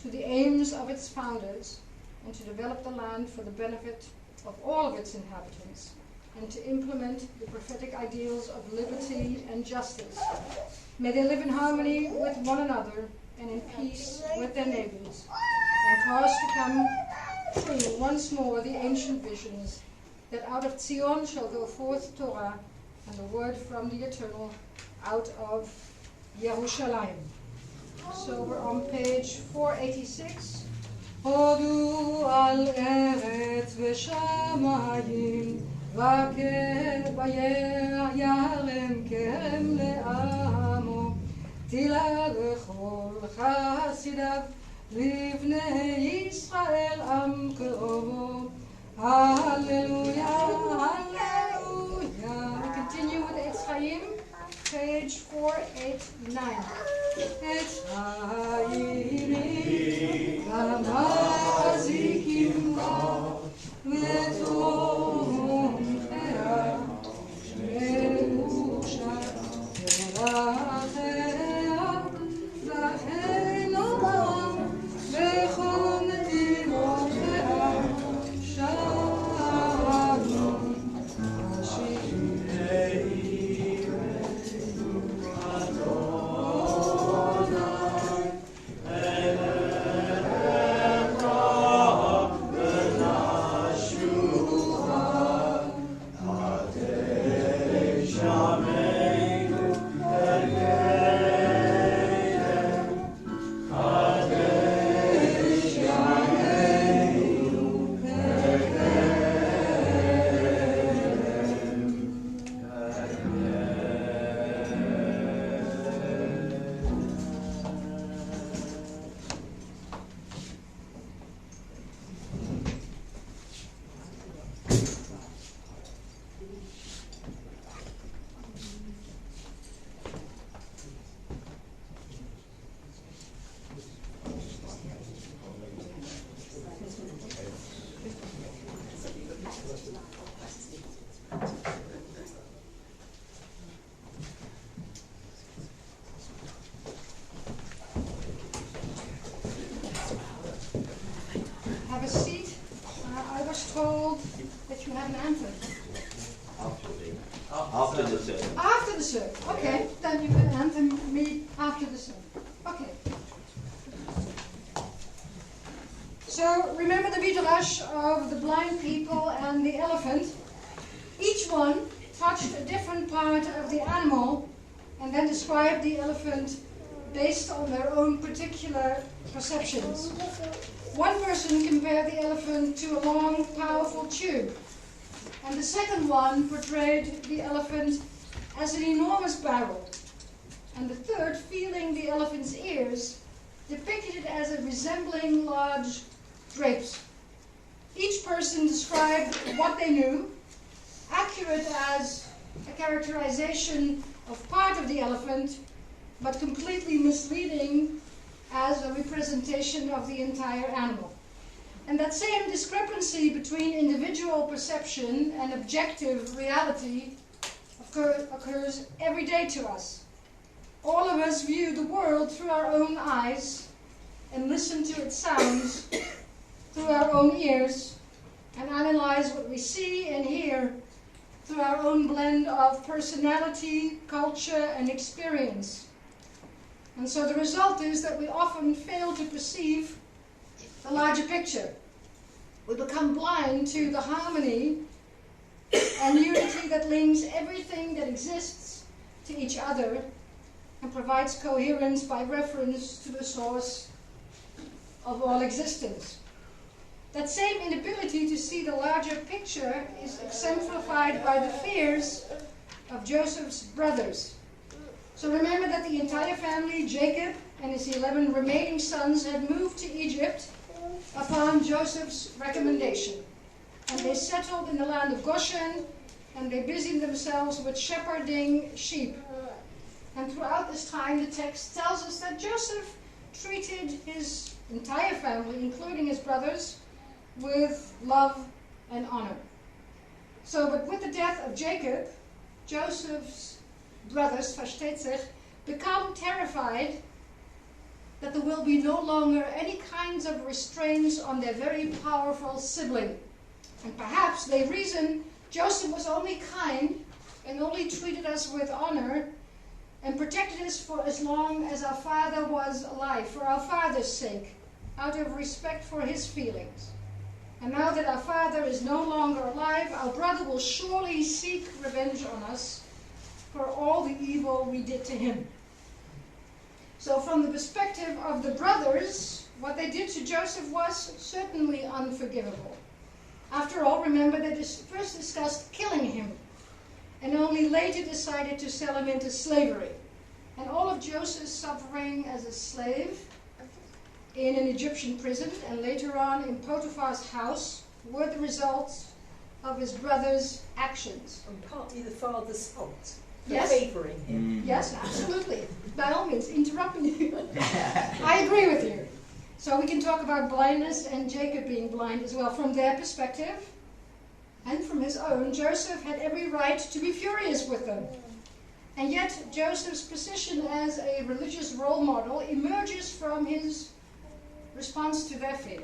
to the aims of its founders, and to develop the land for the benefit of all of its inhabitants, and to implement the prophetic ideals of liberty and justice. May they live in harmony with one another and in peace with their neighbors, and cause to come true once more the ancient visions, that out of Zion shall go forth Torah and the word from the Eternal out of Yerushalayim. So we're on page 486. Hodu al eretz v'shamayim v'yarem kerem le'amo tila lechol chasidav Livnei Israel am Kerovo. Hallelujah, hallelujah. We continue with Eitz Chaim, page 489. Eitz Chaim, Lamazikim Ra, Vetom Ea, Shmerusha, Veratea, Vachenom, Vechom Netivotea, Shalom, Hashem. Have a seat. I was told that you have an anthem. After the sermon. After the sermon. Okay, then you can anthem me after the sermon. Okay. So remember the midrash of the blind people and the elephant. Each one touched a different part of the animal and then described the elephant based on their own particular perceptions. One person compared the elephant to a long, powerful tube, and the second one portrayed the elephant as an enormous barrel, and the third, feeling the elephant's ears, depicted it as a resembling large drapes. Each person described what they knew, accurate as a characterization of part of the elephant, but completely misleading as a representation of the entire animal. And that same discrepancy between individual perception and objective reality occurs every day to us. All of us view the world through our own eyes and listen to its sounds through our own ears and analyze what we see and hear through our own blend of personality, culture, and experience. And so the result is that we often fail to perceive the larger picture. We become blind to the harmony and unity that links everything that exists to each other and provides coherence by reference to the source of all existence. That same inability to see the larger picture is exemplified by the fears of Joseph's brothers. So remember that the entire family, Jacob and his 11 remaining sons, had moved to Egypt upon Joseph's recommendation. And they settled in the land of Goshen, and they busied themselves with shepherding sheep. And throughout this time, the text tells us that Joseph treated his entire family, including his brothers, with love and honor. So, but with the death of Jacob, Joseph's brothers, versteht sich, become terrified that there will be no longer any kinds of restraints on their very powerful sibling. And perhaps they reason Joseph was only kind and only treated us with honor and protected us for as long as our father was alive, for our father's sake, out of respect for his feelings. And now that our father is no longer alive, our brother will surely seek revenge on us for all the evil we did to him. So from the perspective of the brothers, what they did to Joseph was certainly unforgivable. After all, remember they first discussed killing him, and only later decided to sell him into slavery. And all of Joseph's suffering as a slave in an Egyptian prison and later on in Potiphar's house were the results of his brother's actions. And partly the father's fault for Yes. favouring him. Yes, absolutely. By all means, interrupt me. I agree with you. So we can talk about blindness and Jacob being blind as well from their perspective. And from his own, Joseph had every right to be furious with them. And yet Joseph's position as a religious role model emerges from his response to their fear.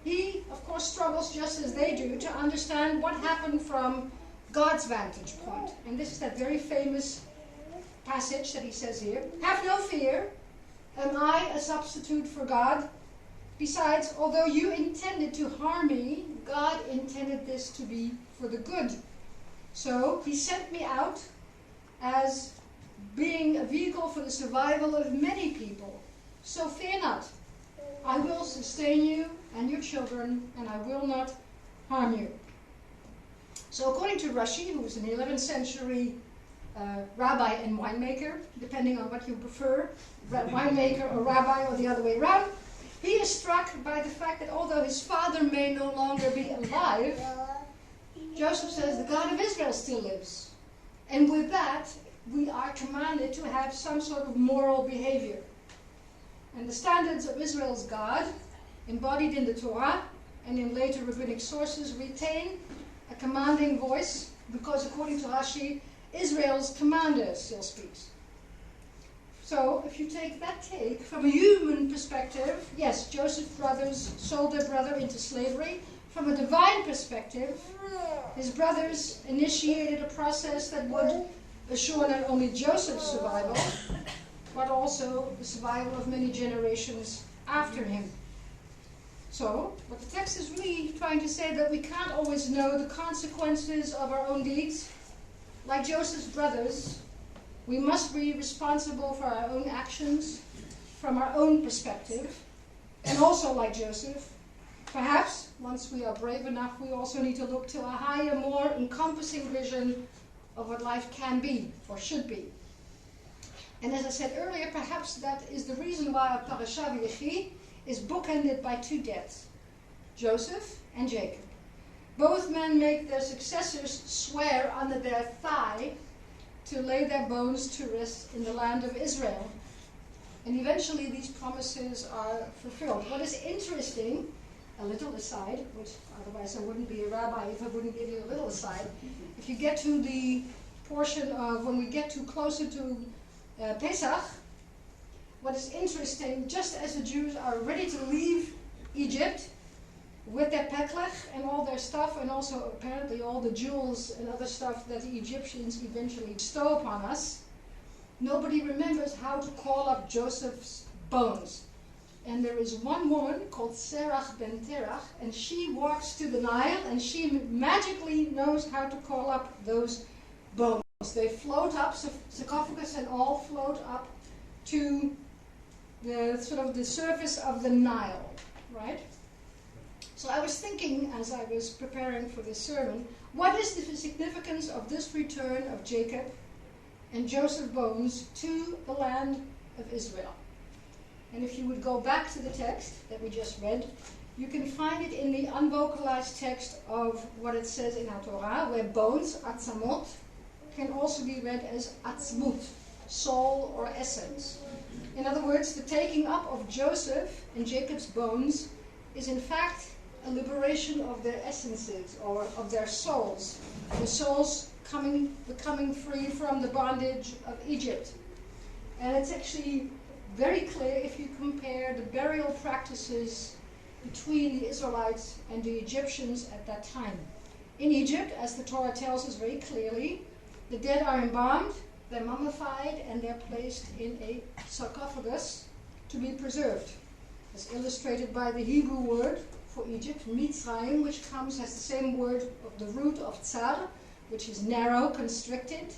He, of course, struggles just as they do to understand what happened from God's vantage point. And this is that very famous passage that he says here. Have no fear. Am I a substitute for God? Besides, although you intended to harm me, God intended this to be for the good. So he sent me out as being a vehicle for the survival of many people. So fear not. I will sustain you and your children, and I will not harm you. So according to Rashi, who was an 11th century rabbi and winemaker, depending on what you prefer, winemaker or rabbi or the other way around, he is struck by the fact that although his father may no longer be alive, Joseph says the God of Israel still lives. And with that, we are commanded to have some sort of moral behavior. And the standards of Israel's God, embodied in the Torah and in later rabbinic sources, retain a commanding voice because, according to Rashi, Israel's commander still speaks. So, if you take that take from a human perspective, yes, Joseph's brothers sold their brother into slavery. From a divine perspective, his brothers initiated a process that would assure not only Joseph's survival, but also the survival of many generations after him. So, what the text is really trying to say that we can't always know the consequences of our own deeds. Like Joseph's brothers, we must be responsible for our own actions from our own perspective. And also, like Joseph, perhaps, once we are brave enough, we also need to look to a higher, more encompassing vision of what life can be, or should be. And as I said earlier, perhaps that is the reason why our Parasha V'yechi is bookended by two deaths, Joseph and Jacob. Both men make their successors swear under their thigh to lay their bones to rest in the land of Israel. And eventually these promises are fulfilled. What is interesting, a little aside, which otherwise I wouldn't be a rabbi if I wouldn't give you a little aside, if you get to the portion of when we get to closer to Pesach, what is interesting, just as the Jews are ready to leave Egypt with their peklech and all their stuff, and also apparently all the jewels and other stuff that the Egyptians eventually bestow upon us, nobody remembers how to call up Joseph's bones. And there is one woman called Serach ben Terach, and she walks to the Nile, and she magically knows how to call up those bones. They float up, sarcophagus and all float up to the sort of the surface of the Nile, right? So I was thinking, as I was preparing for this sermon, what is the significance of this return of Jacob and Joseph's bones to the land of Israel? And if you would go back to the text that we just read, you can find it in the unvocalized text of what it says in our Torah, where bones, atzamot, can also be read as atzmut, soul or essence. In other words, the taking up of Joseph and Jacob's bones is in fact a liberation of their essences or of their souls. The souls becoming free from the bondage of Egypt. And it's actually very clear if you compare the burial practices between the Israelites and the Egyptians at that time. In Egypt, as the Torah tells us very clearly, the dead are embalmed, they're mummified, and they're placed in a sarcophagus to be preserved. As illustrated by the Hebrew word for Egypt, Mitzrayim, which comes as the same word of the root of tsar, which is narrow, constricted.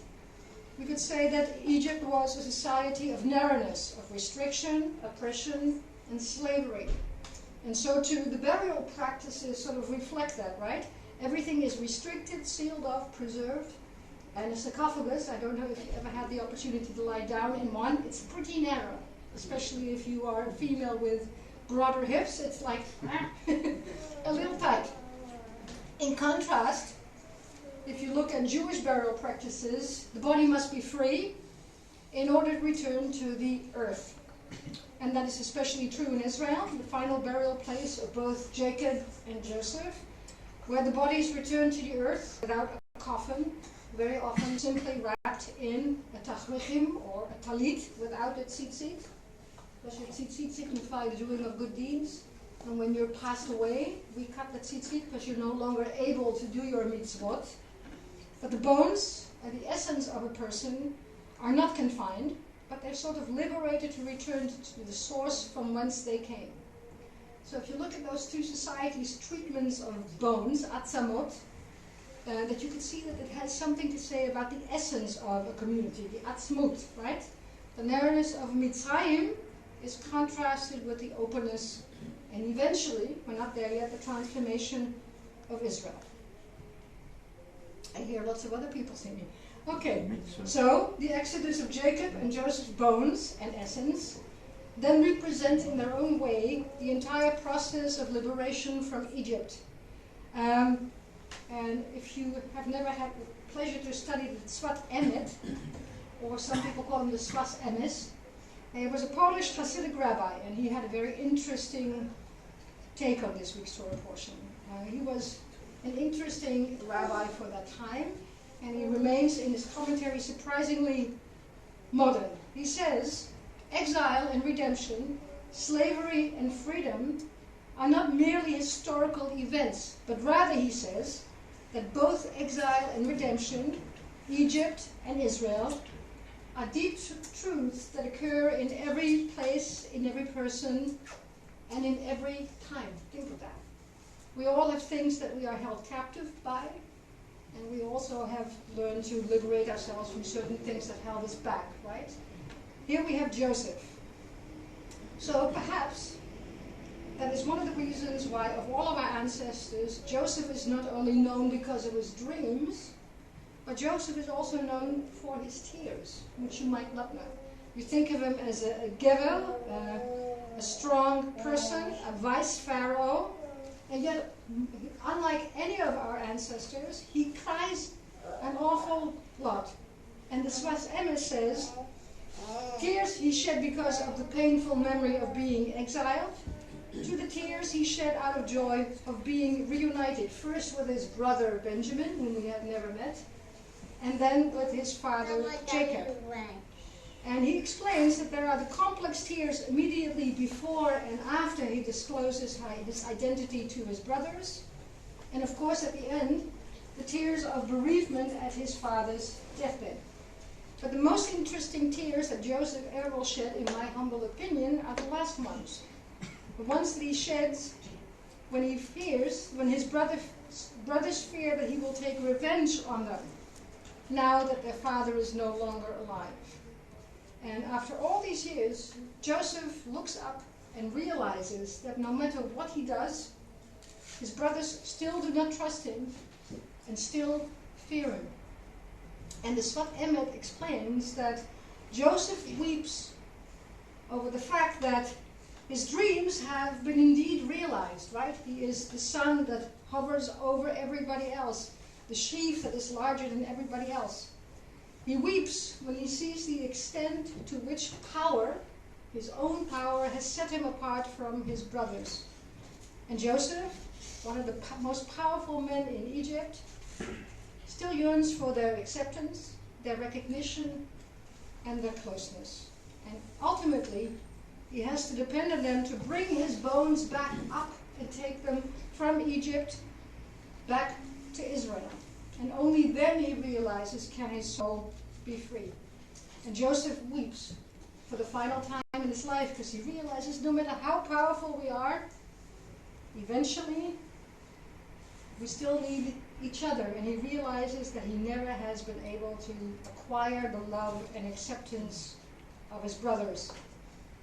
We could say that Egypt was a society of narrowness, of restriction, oppression, and slavery. And so too, the burial practices sort of reflect that, right? Everything is restricted, sealed off, preserved. And a sarcophagus, I don't know if you ever had the opportunity to lie down in one, it's pretty narrow. especially if you are a female with broader hips, it's like a little tight. In contrast, if you look at Jewish burial practices, the body must be free in order to return to the earth. And that is especially true in Israel, the final burial place of both Jacob and Joseph, where the bodies return to the earth without a coffin, very often simply wrapped in a tachrichim or a talit without a tzitzit. Because your tzitzit signify the doing of good deeds. And when you're passed away, we cut the tzitzit because you're no longer able to do your mitzvot. But the bones and the essence of a person are not confined, but they're sort of liberated to return to the source from whence they came. So if you look at those two societies' treatments of bones, atzamot, that you can see that it has something to say about the essence of a community, the atzmut, right? The narrowness of Mitzrayim is contrasted with the openness, and eventually, we're not there yet, the transformation of Israel. I hear lots of other people singing. Okay, so the exodus of Jacob and Joseph's bones and essence then represent in their own way the entire process of liberation from Egypt. And if you have never had the pleasure to study the Sfat Emet, or some people call him the Sfas Emes, he was a Polish Hasidic rabbi, and he had a very interesting take on this week's Torah portion. He was an interesting rabbi for that time, and he remains in his commentary surprisingly modern. He says, exile and redemption, slavery and freedom are not merely historical events, but rather, he says, that both exile and redemption, Egypt and Israel, are deep truths that occur in every place, in every person, and in every time. Think of that. We all have things that we are held captive by, and we also have learned to liberate ourselves from certain things that held us back, right? Here we have Joseph. So perhaps that is one of the reasons why, of all of our ancestors, Joseph is not only known because of his dreams, but Joseph is also known for his tears, which you might not know. You think of him as a gever, a strong person, a vice pharaoh, and yet, unlike any of our ancestors, he cries an awful lot. And the Sfas Emes says, tears he shed because of the painful memory of being exiled, to the tears he shed out of joy of being reunited, first with his brother Benjamin, whom he had never met, and then with his father Jacob. And he explains that there are the complex tears immediately before and after he discloses his identity to his brothers, and of course at the end, the tears of bereavement at his father's deathbed. But the most interesting tears that Joseph ever will shed, in my humble opinion, are the last ones. The ones that he sheds when he fears, when his brothers fear that he will take revenge on them, now that their father is no longer alive. And after all these years, Joseph looks up and realizes that no matter what he does, his brothers still do not trust him and still fear him. And the Sfat Emet explains that Joseph weeps over the fact that his dreams have been indeed realized, right? He is the sun that hovers over everybody else, the sheaf that is larger than everybody else. He weeps when he sees the extent to which power, his own power, has set him apart from his brothers. And Joseph, one of the most powerful men in Egypt, still yearns for their acceptance, their recognition, and their closeness. And ultimately, he has to depend on them to bring his bones back up and take them from Egypt back to Israel. And only then he realizes, can his soul be free? And Joseph weeps for the final time in his life because he realizes no matter how powerful we are, eventually we still need each other. And he realizes that he never has been able to acquire the love and acceptance of his brothers.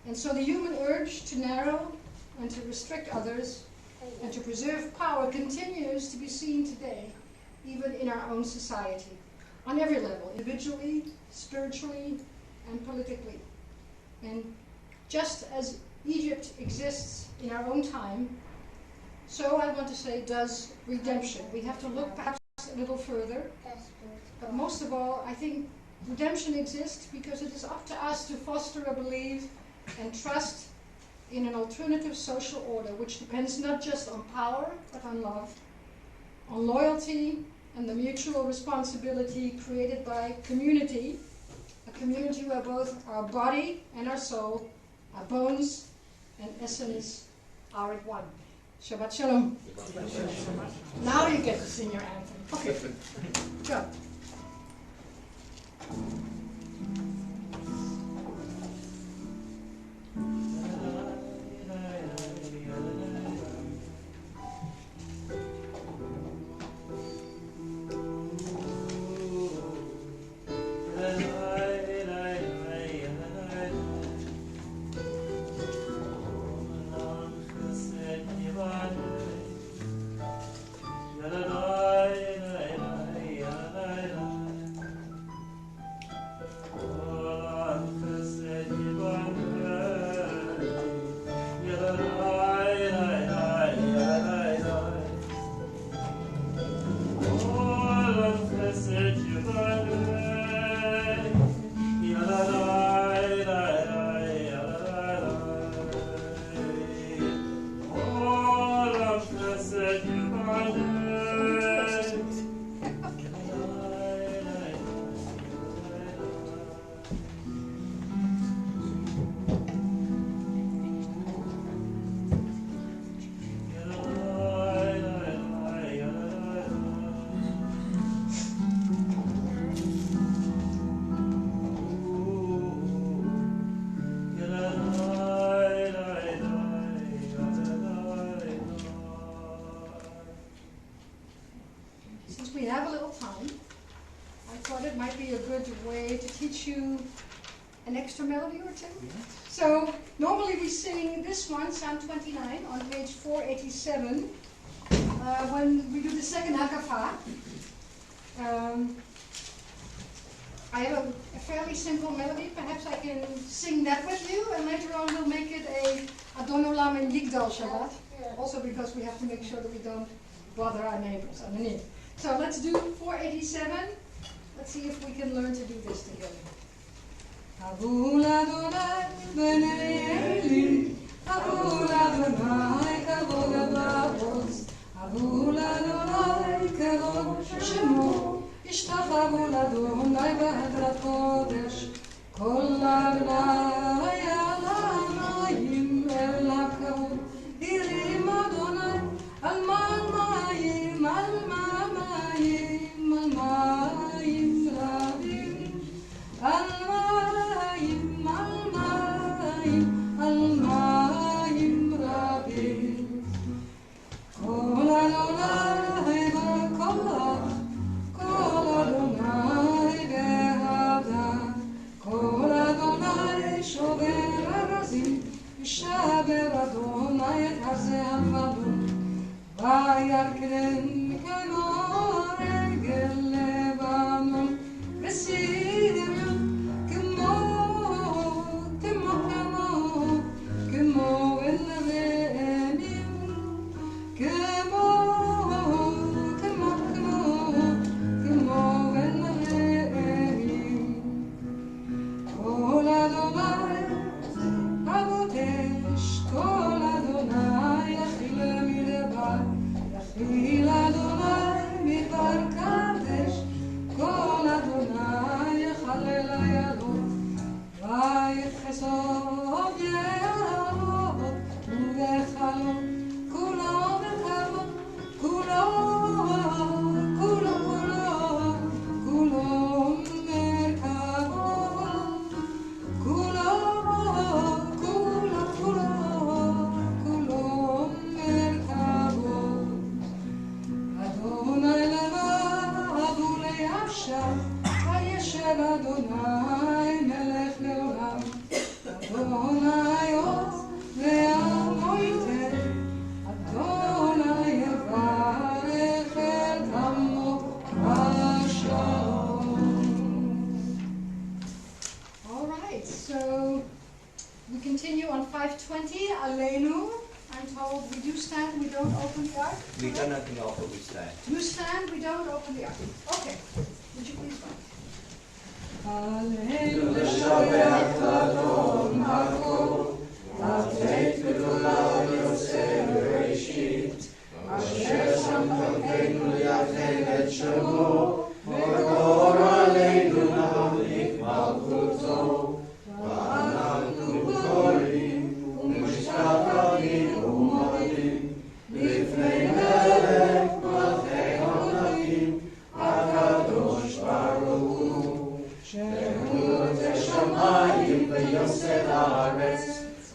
And so the human urge to narrow and to restrict others and to preserve power continues to be seen today, even in our own society, on every level, individually, spiritually, and politically. And just as Egypt exists in our own time, so I want to say does redemption. We have to look perhaps a little further, but most of all, I think redemption exists because it is up to us to foster a belief and trust in an alternative social order which depends not just on power, but on love, on loyalty, and the mutual responsibility created by community, a community where both our body and our soul, our bones and essence are at one. Shabbat Shalom. Now you get to sing your anthem. Okay, go. We have a little time. I thought it might be a good way to teach you an extra melody or two. So normally we sing this one, Psalm 29, on page 487, when we do the second hakafa. I have a fairly simple melody. Perhaps I can sing that with you, and later on we'll make it a Adon Olam and Yigdal Shabbat. Also because we have to make sure that we don't bother our neighbors underneath. So let's do 487. Let's see if we can learn to do this together. Kavul Adonai b'nei Eli, Kavul Adonai kavod avos, Kavul Adonai kavod shemo, Ishtachavu l'Adonai b'hadrat kodesh, Kol Adonai al hamayim el hakavod, Irim Adonai al mayim al מים רבים, על מים, על מים, על מים רבים. כל אדוני בקולך, כל אדוני בהדר, כל אדוני שובר ארזים, ישבר אדוני את הזהבון, וירכן כמו Lebanon, Sirion, כמו אל רעים, כמו אל רעים. כל אדוני אבותש, כל אדוני יכיל מדבר, יכיל אדוני מדבר קדש, כל אדוני Aleinu. I'm told we do stand, we don't open the ark. We don't open the ark, but we stand. You stand, we don't open the ark. Okay. Would you please write? Aleinu l'shabeach l'adon hakol, l'ateit v'gdola Yosef Bereshit, asher שם חלקנו ליחד את שמו, וגור עלינו להמליך מלכותו, ואנחנו קוראים ומשתחווים ומודים לפני מלך מלכי המלכים הקדוש ברוך הוא, שהוא את השמיים ויוסד הארץ,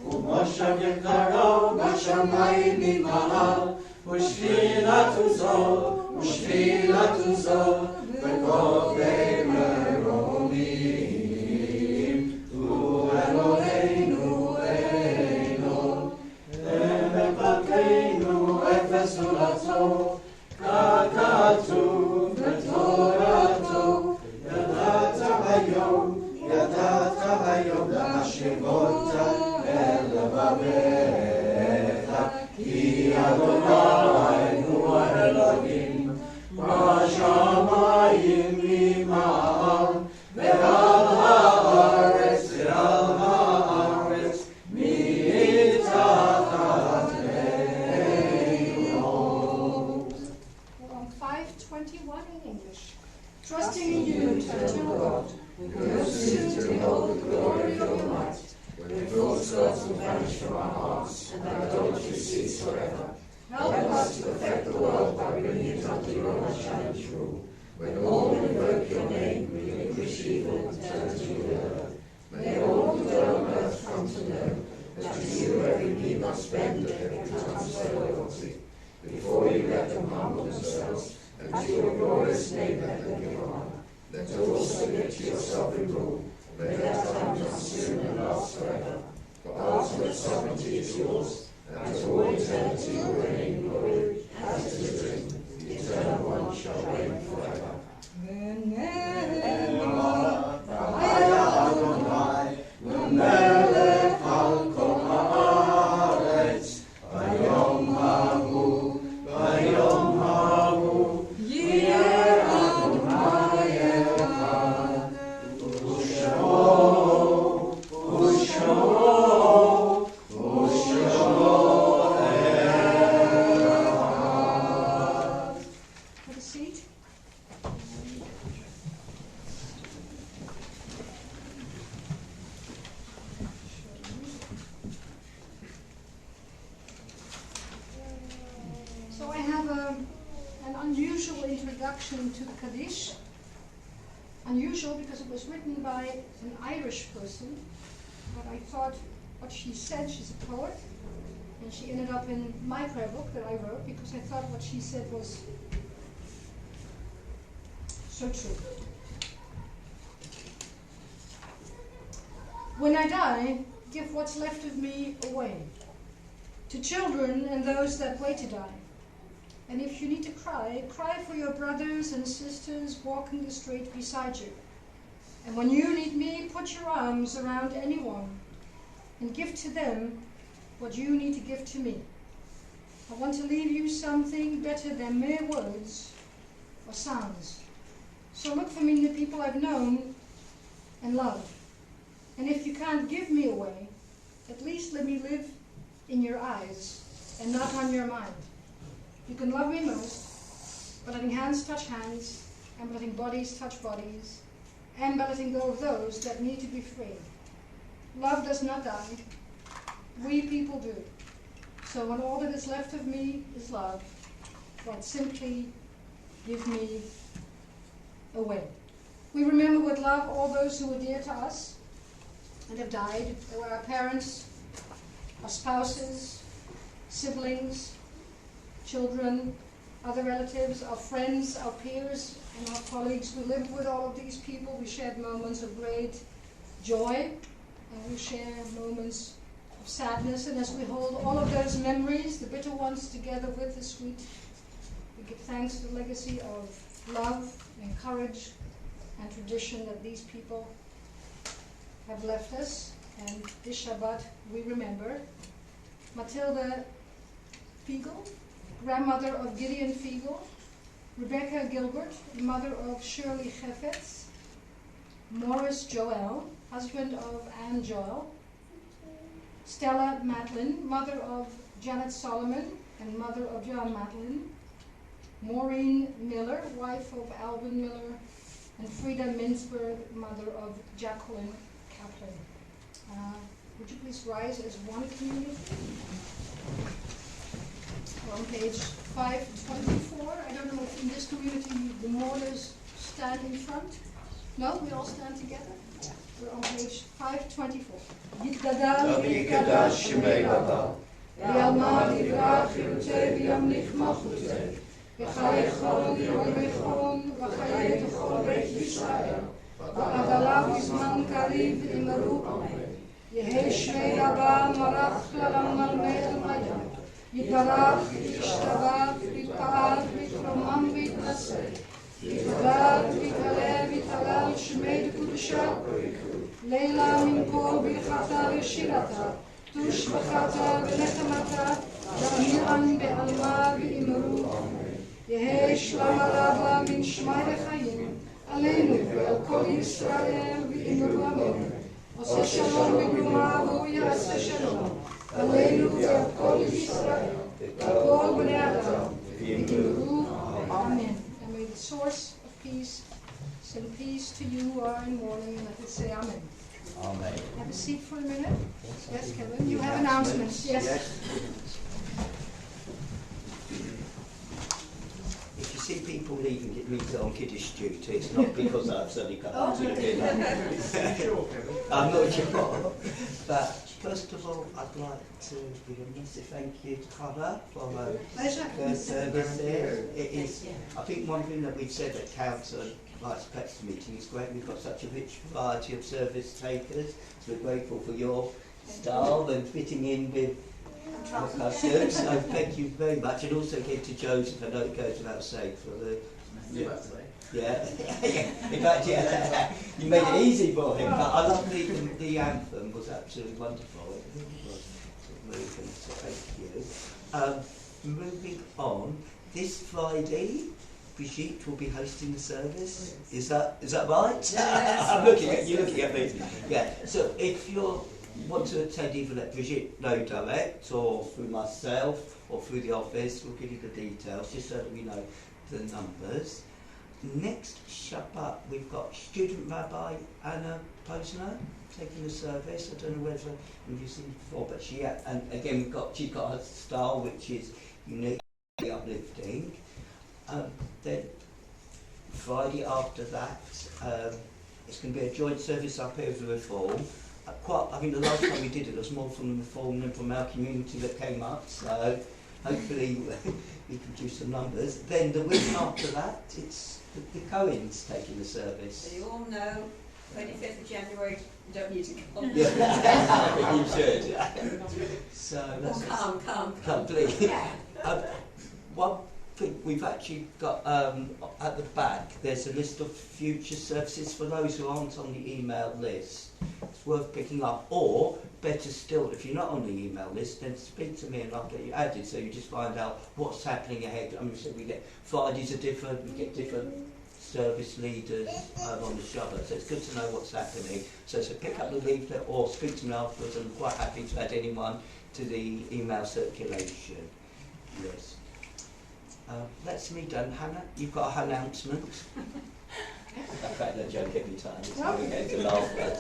ומושב יקרו בשמיים ממעל, ושפילתו זו בגובי מרומים, הוא אלוהינו אינו, ומפתנו את סגולתו, ככתוב בתורתו, ידעת היום להשיבות אל לבביך, כי אדוני הוא האלוהים, בשמיים ממעל, ועל הארץ מתחתינו. 5:21 in English. Trusting in you, eternal God, we go soon to behold the glory of your might, when false gods will vanish from our hearts, and idolatry cease forever. Help us to perfect the world by bringing it under your unchallenged rule. When all will invoke your name, relinquish evil and turn to your word. May all who dwell on earth come to know that to you every knee must bend and every tongue swear loyalty. Before you let them humble themselves, and to your glorious name let them give honor. Let all submit to your sovereign rule. May that time come soon and last forever. For ultimate sovereignty is yours, and to all eternity will reign in glory, as it is written, the eternal one shall reign forever. To the Kaddish. Unusual because it was written by an Irish person, but I thought what she said, she's a poet, and she ended up in my prayer book that I wrote because I thought what she said was so true. When I die, give what's left of me away to children and those that wait to die. And if you need to cry, cry for your brothers and sisters walking the street beside you. And when you need me, put your arms around anyone and give to them what you need to give to me. I want to leave you something better than mere words or sounds. So look for me in the people I've known and loved. And if you can't give me away, at least let me live in your eyes and not on your mind. You can love me most by letting hands touch hands, and by letting bodies touch bodies, and by letting go of those that need to be free. Love does not die. We people do. So when all that is left of me is love, God simply give me away. We remember with love all those who were dear to us and have died. They were our parents, our spouses, siblings, children, other relatives, our friends, our peers, and our colleagues. We lived with all of these people. We shared moments of great joy, and we share moments of sadness. And as we hold all of those memories, the bitter ones, together with the sweet, we give thanks to the legacy of love and courage and tradition that these people have left us. And this Shabbat we remember Matilda Fiegel, grandmother of Gideon Fiegel. Rebecca Gilbert, mother of Shirley Geffetz. Morris Joel, husband of Anne Joel. Stella Madeline, mother of Janet Solomon and mother of John Madeline. Maureen Miller, wife of Alvin Miller. And Frida Minsberg, mother of Jacqueline Kaplan. Would you please rise as one community? We're on page 524. I don't know if in this community the mourners stand in front. No, we all stand together. We're on page 524. Yitgadal Yitgadal Shemei Baba. Yalma Divrach Yutei Yamlich Machutei. V'chayechon Yorvechon V'chayet Chol Beit Yisrael. V'adalav Yizman Kariv Imeru Amen. Yehei Shmei Rabba Marach Lalam Malmech Mayam. Yitbarach, Yishtabach, Yitpa'al, Yitromam, Yitnaseh. Yitgad, Yitaleh, Yitalal, Shmei Dekudusha. Leila min kol birchata v'shirata. Tush v'chata v'nechamata. Ya'amiran be'alma v'imru. Yehei shlama rabba min shmai v'chayim. Aleinu ve'al kol Yisrael v'imru amen. Oseh shalom b'gruma v'hu ya'aseh shalom. Aleinu ve'al kol Yisrael. Ve'al kol b'nei Adam. V'imru amen. And may the source of peace send peace to you who are in mourning, and let us say amen. Amen. Have a seat for a minute. Yes, Kevin. You have announcements. Yes. If you see people leaving it means they're on Kiddush duty, it's not because I've suddenly come to the dinner. I'm not sure. But first of all, I'd like to give a massive thank you to Hannah for her service there. It is, I think one thing that we've said at Council Lights Pets meeting is great. We've got such a rich variety of service takers, so we're grateful for your style and fitting in with our customs. So thank you very much, and also again to Joseph. I know it goes without saying for the yeah. In fact, yeah, you made it easy for him. But I love the anthem was absolutely wonderful. It really was moving. So thank you. Moving on, this Friday, Brigitte will be hosting the service. Is that right? Yes. I'm looking at you, looking at me. Yeah. So if you want to attend, either let Brigitte know direct, or through myself, or through the office, we'll give you the details, just so that we know the numbers. Next Shabbat, we've got student rabbi Anna Posner taking the service. I don't know whether you've seen it before, but and again she's got her style, which is unique, uplifting. Then Friday after that, it's going to be a joint service up here with the Reform. I think the last time we did it, there was more from the Reform than from our community that came up, so hopefully we can do some numbers. Then the week after that, it's the Cohens taking the service. So you all know, 25th of January, you don't need to come. Yeah, you should. So that's come, please. One thing we've actually got at the back, there's a list of future services for those who aren't on the email list. It's worth picking up, or better still, if you're not on the email list, then speak to me and I'll get you added, so you just find out what's happening ahead. I mean, so we get Fridays are different, we get different service leaders on the Shabbat, so it's good to know what's happening. So pick up the leaflet or speak to me afterwards. I'm quite happy to add anyone to the email circulation list. That's me done. Hannah, you've got an announcement. I've had that joke every time. It's never going to laugh, but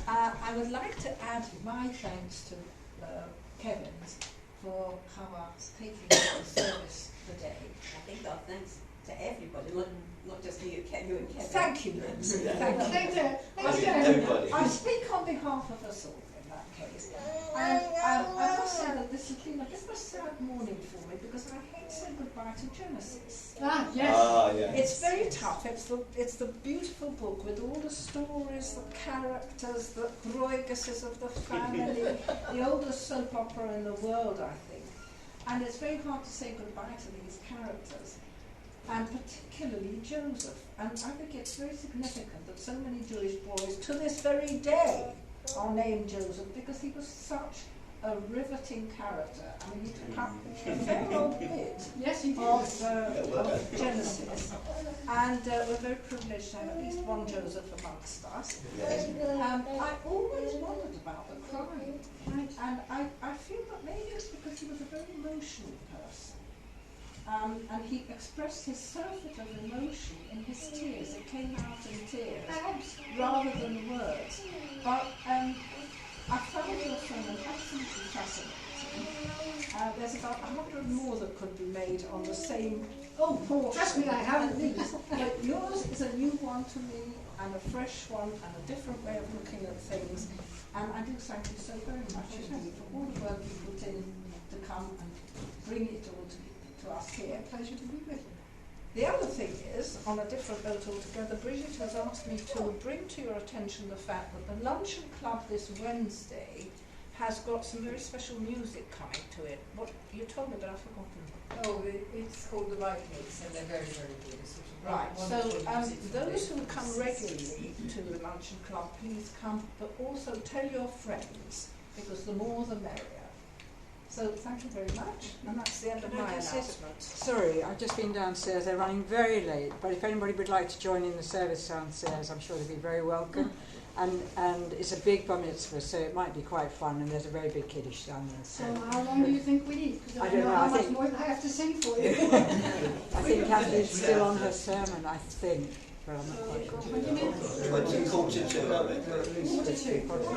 I would like to add my thanks to Kevin's for how taking the service today. I think our thanks to everybody, not just you and Kevin. Thank you, Lindsay. Yeah. Thank you. Everybody. I speak on behalf of us all in that case. And I must say that this has been a bit of a sad morning for me, because I hate saying goodbye to Genesis. Yes. It's very tough. It's the beautiful book with all the stories, the characters, the Royguses of the family, the oldest soap opera in the world, I think. And it's very hard to say goodbye to these characters, and particularly Joseph. And I think it's very significant that so many Jewish boys to this very day are named Joseph, because he was such a riveting character. I mean, he took up a fair old bit Yes, you did. of Genesis, and we're very privileged to have at least one Joseph amongst us. I always wondered about the crying, and I feel that maybe it's because he was a very emotional person. And he expressed his surfeit of emotion in his tears. It came out in tears rather than words. But I found your sermon absolutely fascinating. There's about 100 more that could be made on the same portion. Trust me, I haven't these. But yours is a new one to me, and a fresh one, and a different way of looking at things. And I do thank you so very much indeed for all the work you put in to come and bring it all to us here. Pleasure to be with you. The other thing is, on a different note altogether, Bridget has asked me to bring to your attention the fact that the Luncheon Club this Wednesday has got some very special music coming to it. What you told me, but I've forgotten. Oh, it's called the Right Mix, and they're very, very good. It's sort of Right, so wonderful music. those who come regularly to the Luncheon Club, please come, but also tell your friends, because the more the merrier. So thank you very much, and that's the end of my announcement. Sorry, I've just been downstairs. They're running very late, but if anybody would like to join in the service downstairs, I'm sure they'd be very welcome. And it's a big bar mitzvah, so it might be quite fun, and there's a very big kiddush down there. So how long do you think we need? Because I don't know, how I much think- more I have to sing for you. I think Kathy's still on her sermon, I think, but I'm not quite sure. 20 minutes. 20:42, I reckon. At least 50, probably.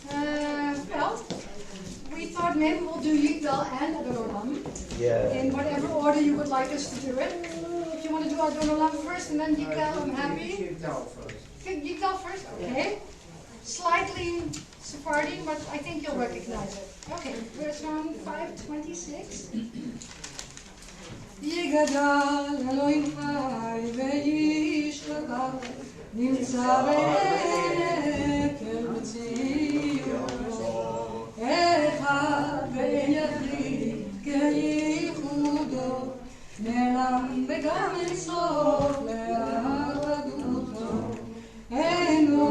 Well, we thought maybe we'll do Yigdal and Adonolam Yeah. in whatever order you would like us to do it. If you want to do Adonolam first and then Yigdal, I'm happy. Yigdal first, okay. Slightly Sephardi, but I think you'll recognize it. Okay, verse 526. Yigadal Elohim Chai ve'yishtabach nimtza be'ekel b'tzion echad ve'yachid ke'ichudo נעלם וגם אינסוף לאחדותו אינו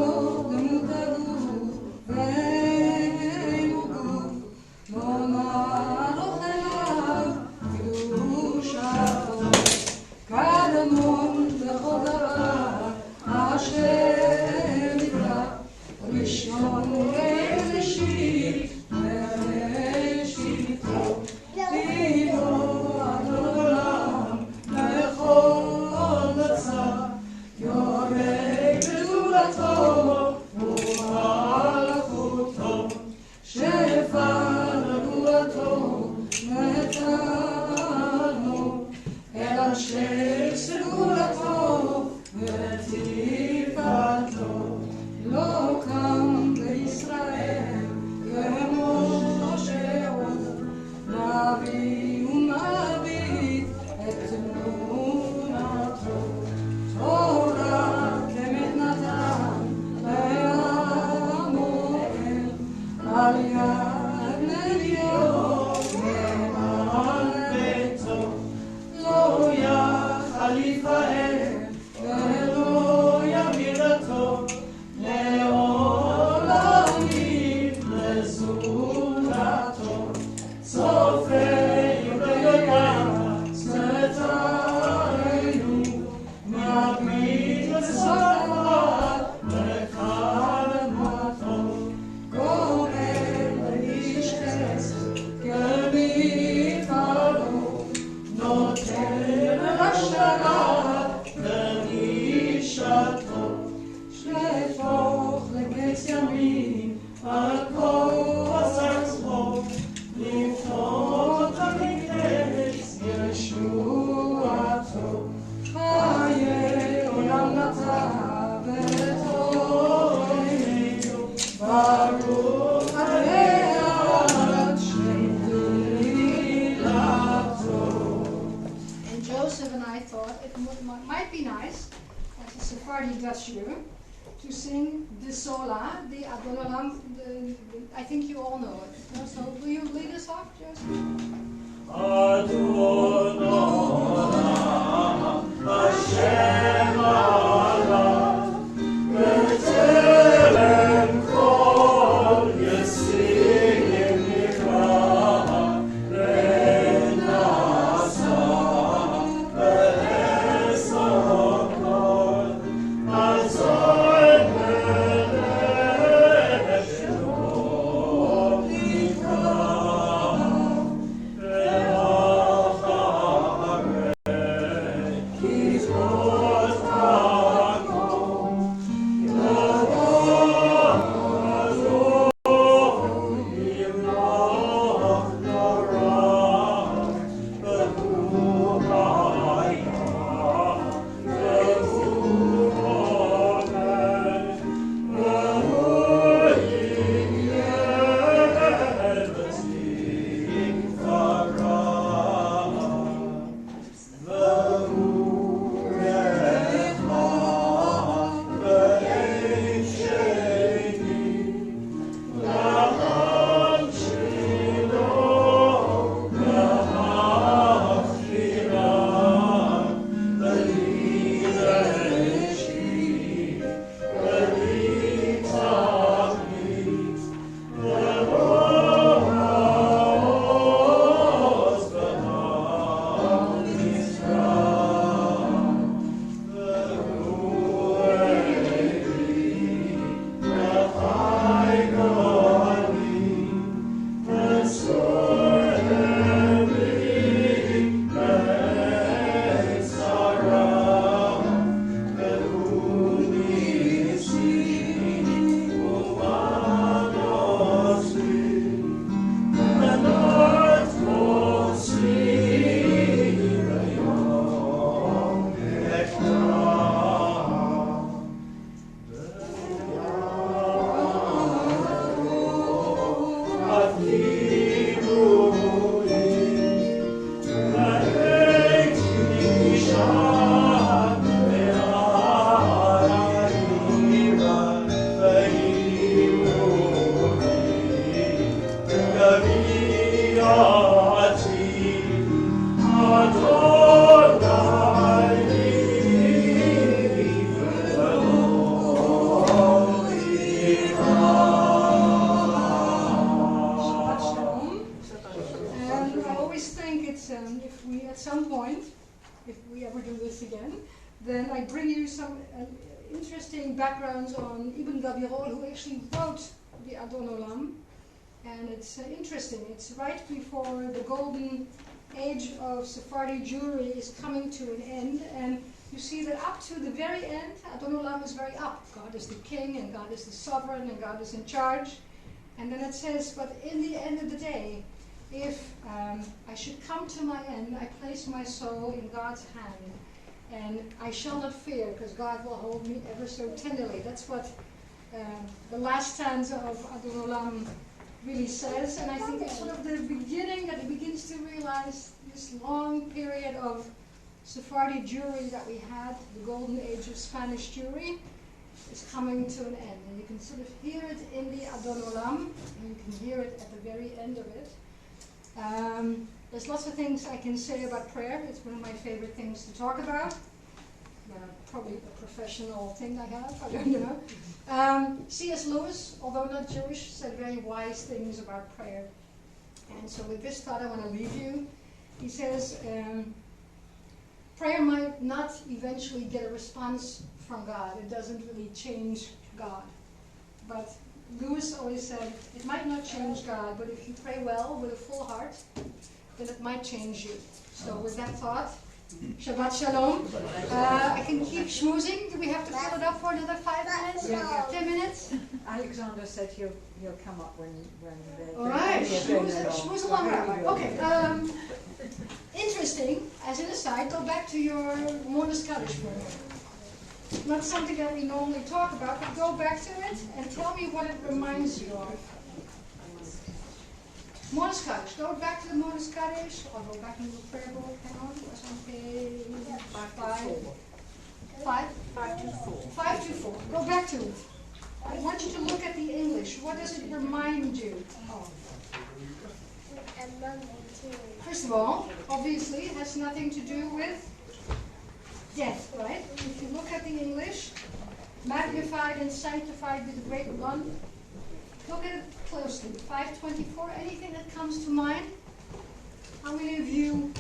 דמות הגוף ואינו גוף נאמר לו חייו קדושתו קדמון בכל דבר אשר נברא ראשון וראשית וראשיתו דיבו עד עולם לכל מצב יורק בגדולתו ומלכותו שפע לגבורתו נתנו אל אנשי סגולתו ותפארתו לא קם בישראל כמו שהוא נביא ומביט את תמונתו תורה כמת נתן לעמו על יד נביאו ועל ביתו לא יחל יפאר ולא ימירתו לעולמים לזולתו צופי וים צאתנו מביט לספר לקדמתו גומר לאיש חסד כמפעלו נותן לשנה לגישתו שפוך לקץ ימים על כוס עצמו לפתור את המקדש ישועתו חיי עולם נטע בתורנו ברוך עד שתהילתו. And Joseph and I thought it might be nice, as a Sephardi Dutch year, to sing the Sola, the Adonolam. I think you all know it. So will you lead us off, Joseph? Adonolam, Hashem Allah. bring you some interesting backgrounds on Ibn Gabirol, who actually wrote the Adon Olam. And it's interesting. It's right before the golden age of Sephardi Jewry is coming to an end. And you see that up to the very end, Adon Olam is very up. God is the king, and God is the sovereign, and God is in charge. And then it says, but in the end of the day, if I should come to my end, I place my soul in God's hand, and I shall not fear, because God will hold me ever so tenderly. That's what the last stanza of Adon Olam really says, and I think it's sort of the beginning that he begins to realize this long period of Sephardi Jewry that we had, the golden age of Spanish Jewry, is coming to an end. And you can sort of hear it in the Adon Olam, and you can hear it at the very end of it. There's lots of things I can say about prayer. It's one of my favorite things to talk about. Probably a professional thing I have, I don't know. C.S. Lewis, although not Jewish, said very wise things about prayer. And so with this thought I want to leave you. He says, prayer might not eventually get a response from God. It doesn't really change God. But Lewis always said, it might not change God, but if you pray well with a full heart, then it might change you. So with that thought, Shabbat Shalom. I can keep schmoozing. Do we have to fill it up for another 5 minutes? Yeah. 10 minutes? Alexander said he'll come up when the All right, schmooze along, Rabbi. Okay. Interesting, as an aside, go back to your Monas Kaddish for a minute. Not something that we normally talk about, but go back to it and tell me what it reminds you of. Monas Kaddish. Go back to the Monas Kaddish, or go back into the prayer book. Hang on, it's on page 524. Go back to it. I want you to look at the English. What does it remind you of? First of all, obviously, it has nothing to do with death, right? If you look at the English, magnified and sanctified with the great one, look at it closely. 524, anything that comes to mind? How many of you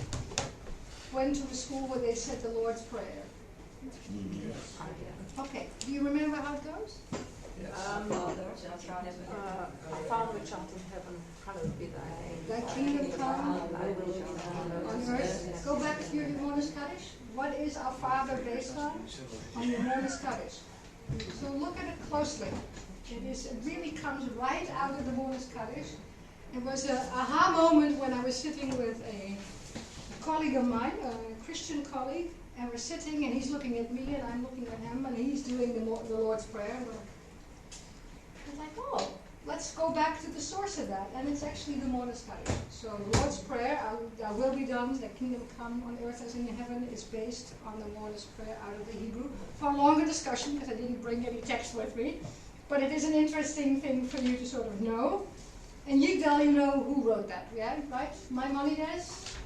went to a school where they said the Lord's Prayer? Okay, do you remember how it goes? Our Father which art in heaven, hallowed be thy name. Thy kingdom come on earth. Go back to your Monas Kaddish. What is our Father based on? On your Monas Kaddish. So look at it closely. It really comes right out of the Monas Kaddish. It was an aha moment when I was sitting with a colleague of mine, a Christian colleague, and we're sitting and he's looking at me and I'm looking at him and he's doing the Lord's Prayer. And we're like, oh, let's go back to the source of that. And it's actually the Monas Kaddish. So the Lord's Prayer, thy will be done, thy kingdom come on earth as in heaven, is based on the Monas Prayer out of the Hebrew. For a longer discussion, because I didn't bring any text with me. But it is an interesting thing for you to sort of know. And Yigdal, you know who wrote that, yeah? Right? Maimonides,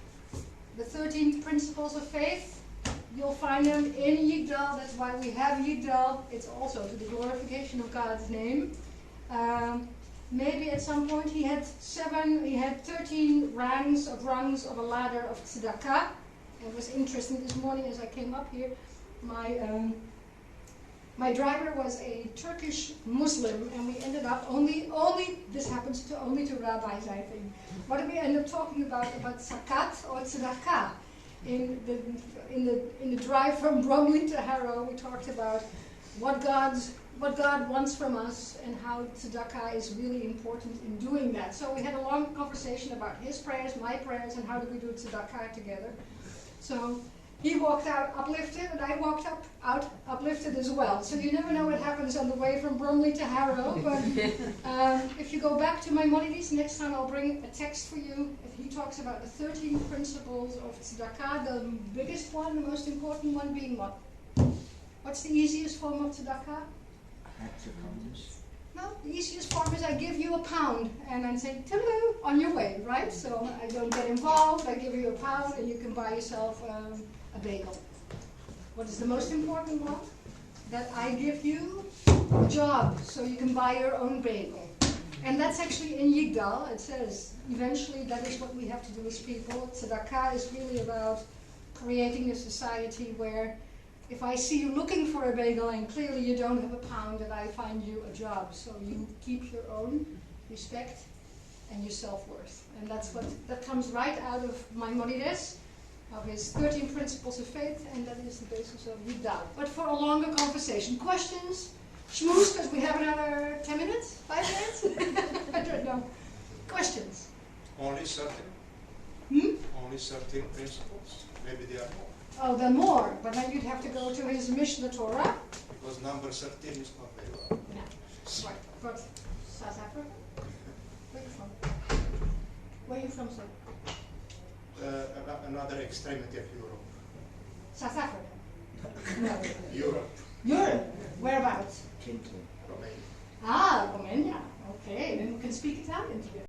the 13 Principles of Faith. You'll find them in Yigdal. That's why we have Yigdal. It's also to the glorification of God's name. Maybe at some point he had 13 rungs of a ladder of tzedakah. It was interesting this morning as I came up here. My driver was a Turkish Muslim, and we ended up only this happens to only to rabbis, I think. What did we end up talking about zakat or tzedakah? In the drive from Bromley to Harrow, we talked about what God wants from us and how tzedakah is really important in doing that. So we had a long conversation about his prayers, my prayers, and how do we do tzedakah together. So he walked out uplifted, and I walked out uplifted as well. So you never know what happens on the way from Bromley to Harrow. But if you go back to Maimonides, next time I'll bring a text for you. He talks about the 13 principles of tzedakah, the biggest one, the most important one being what? What's the easiest form of tzedakah? No, the easiest form is I give you £1 and I say, "Toodaloo," on your way, right? So I don't get involved, I give you £1 and you can buy yourself a bagel. What is the most important one? That I give you a job so you can buy your own bagel. And that's actually in Yigdal. It says, eventually that is what we have to do as people. Tzedakah is really about creating a society where if I see you looking for a bagel and clearly you don't have a pound, that I find you a job. So you keep your own respect and your self-worth. And that comes right out of Maimonides, of his 13 principles of faith, and that is the basis of Yudao. But for a longer conversation, questions, schmooze, because we have another 10 minutes, 5 minutes? I don't know. Questions? Only 13? Only 13 principles? Maybe there are more. Oh, then more, but then you'd have to go to his Mishnah Torah. Because number 13 is not very well. No. Right. But South Africa? Where are you from? Where are you from, sir? Another extremity of Europe. South Africa? No. Europe. Europe? Whereabouts? Clinton. Romania. Ah, Romania. Okay, then we can speak Italian together.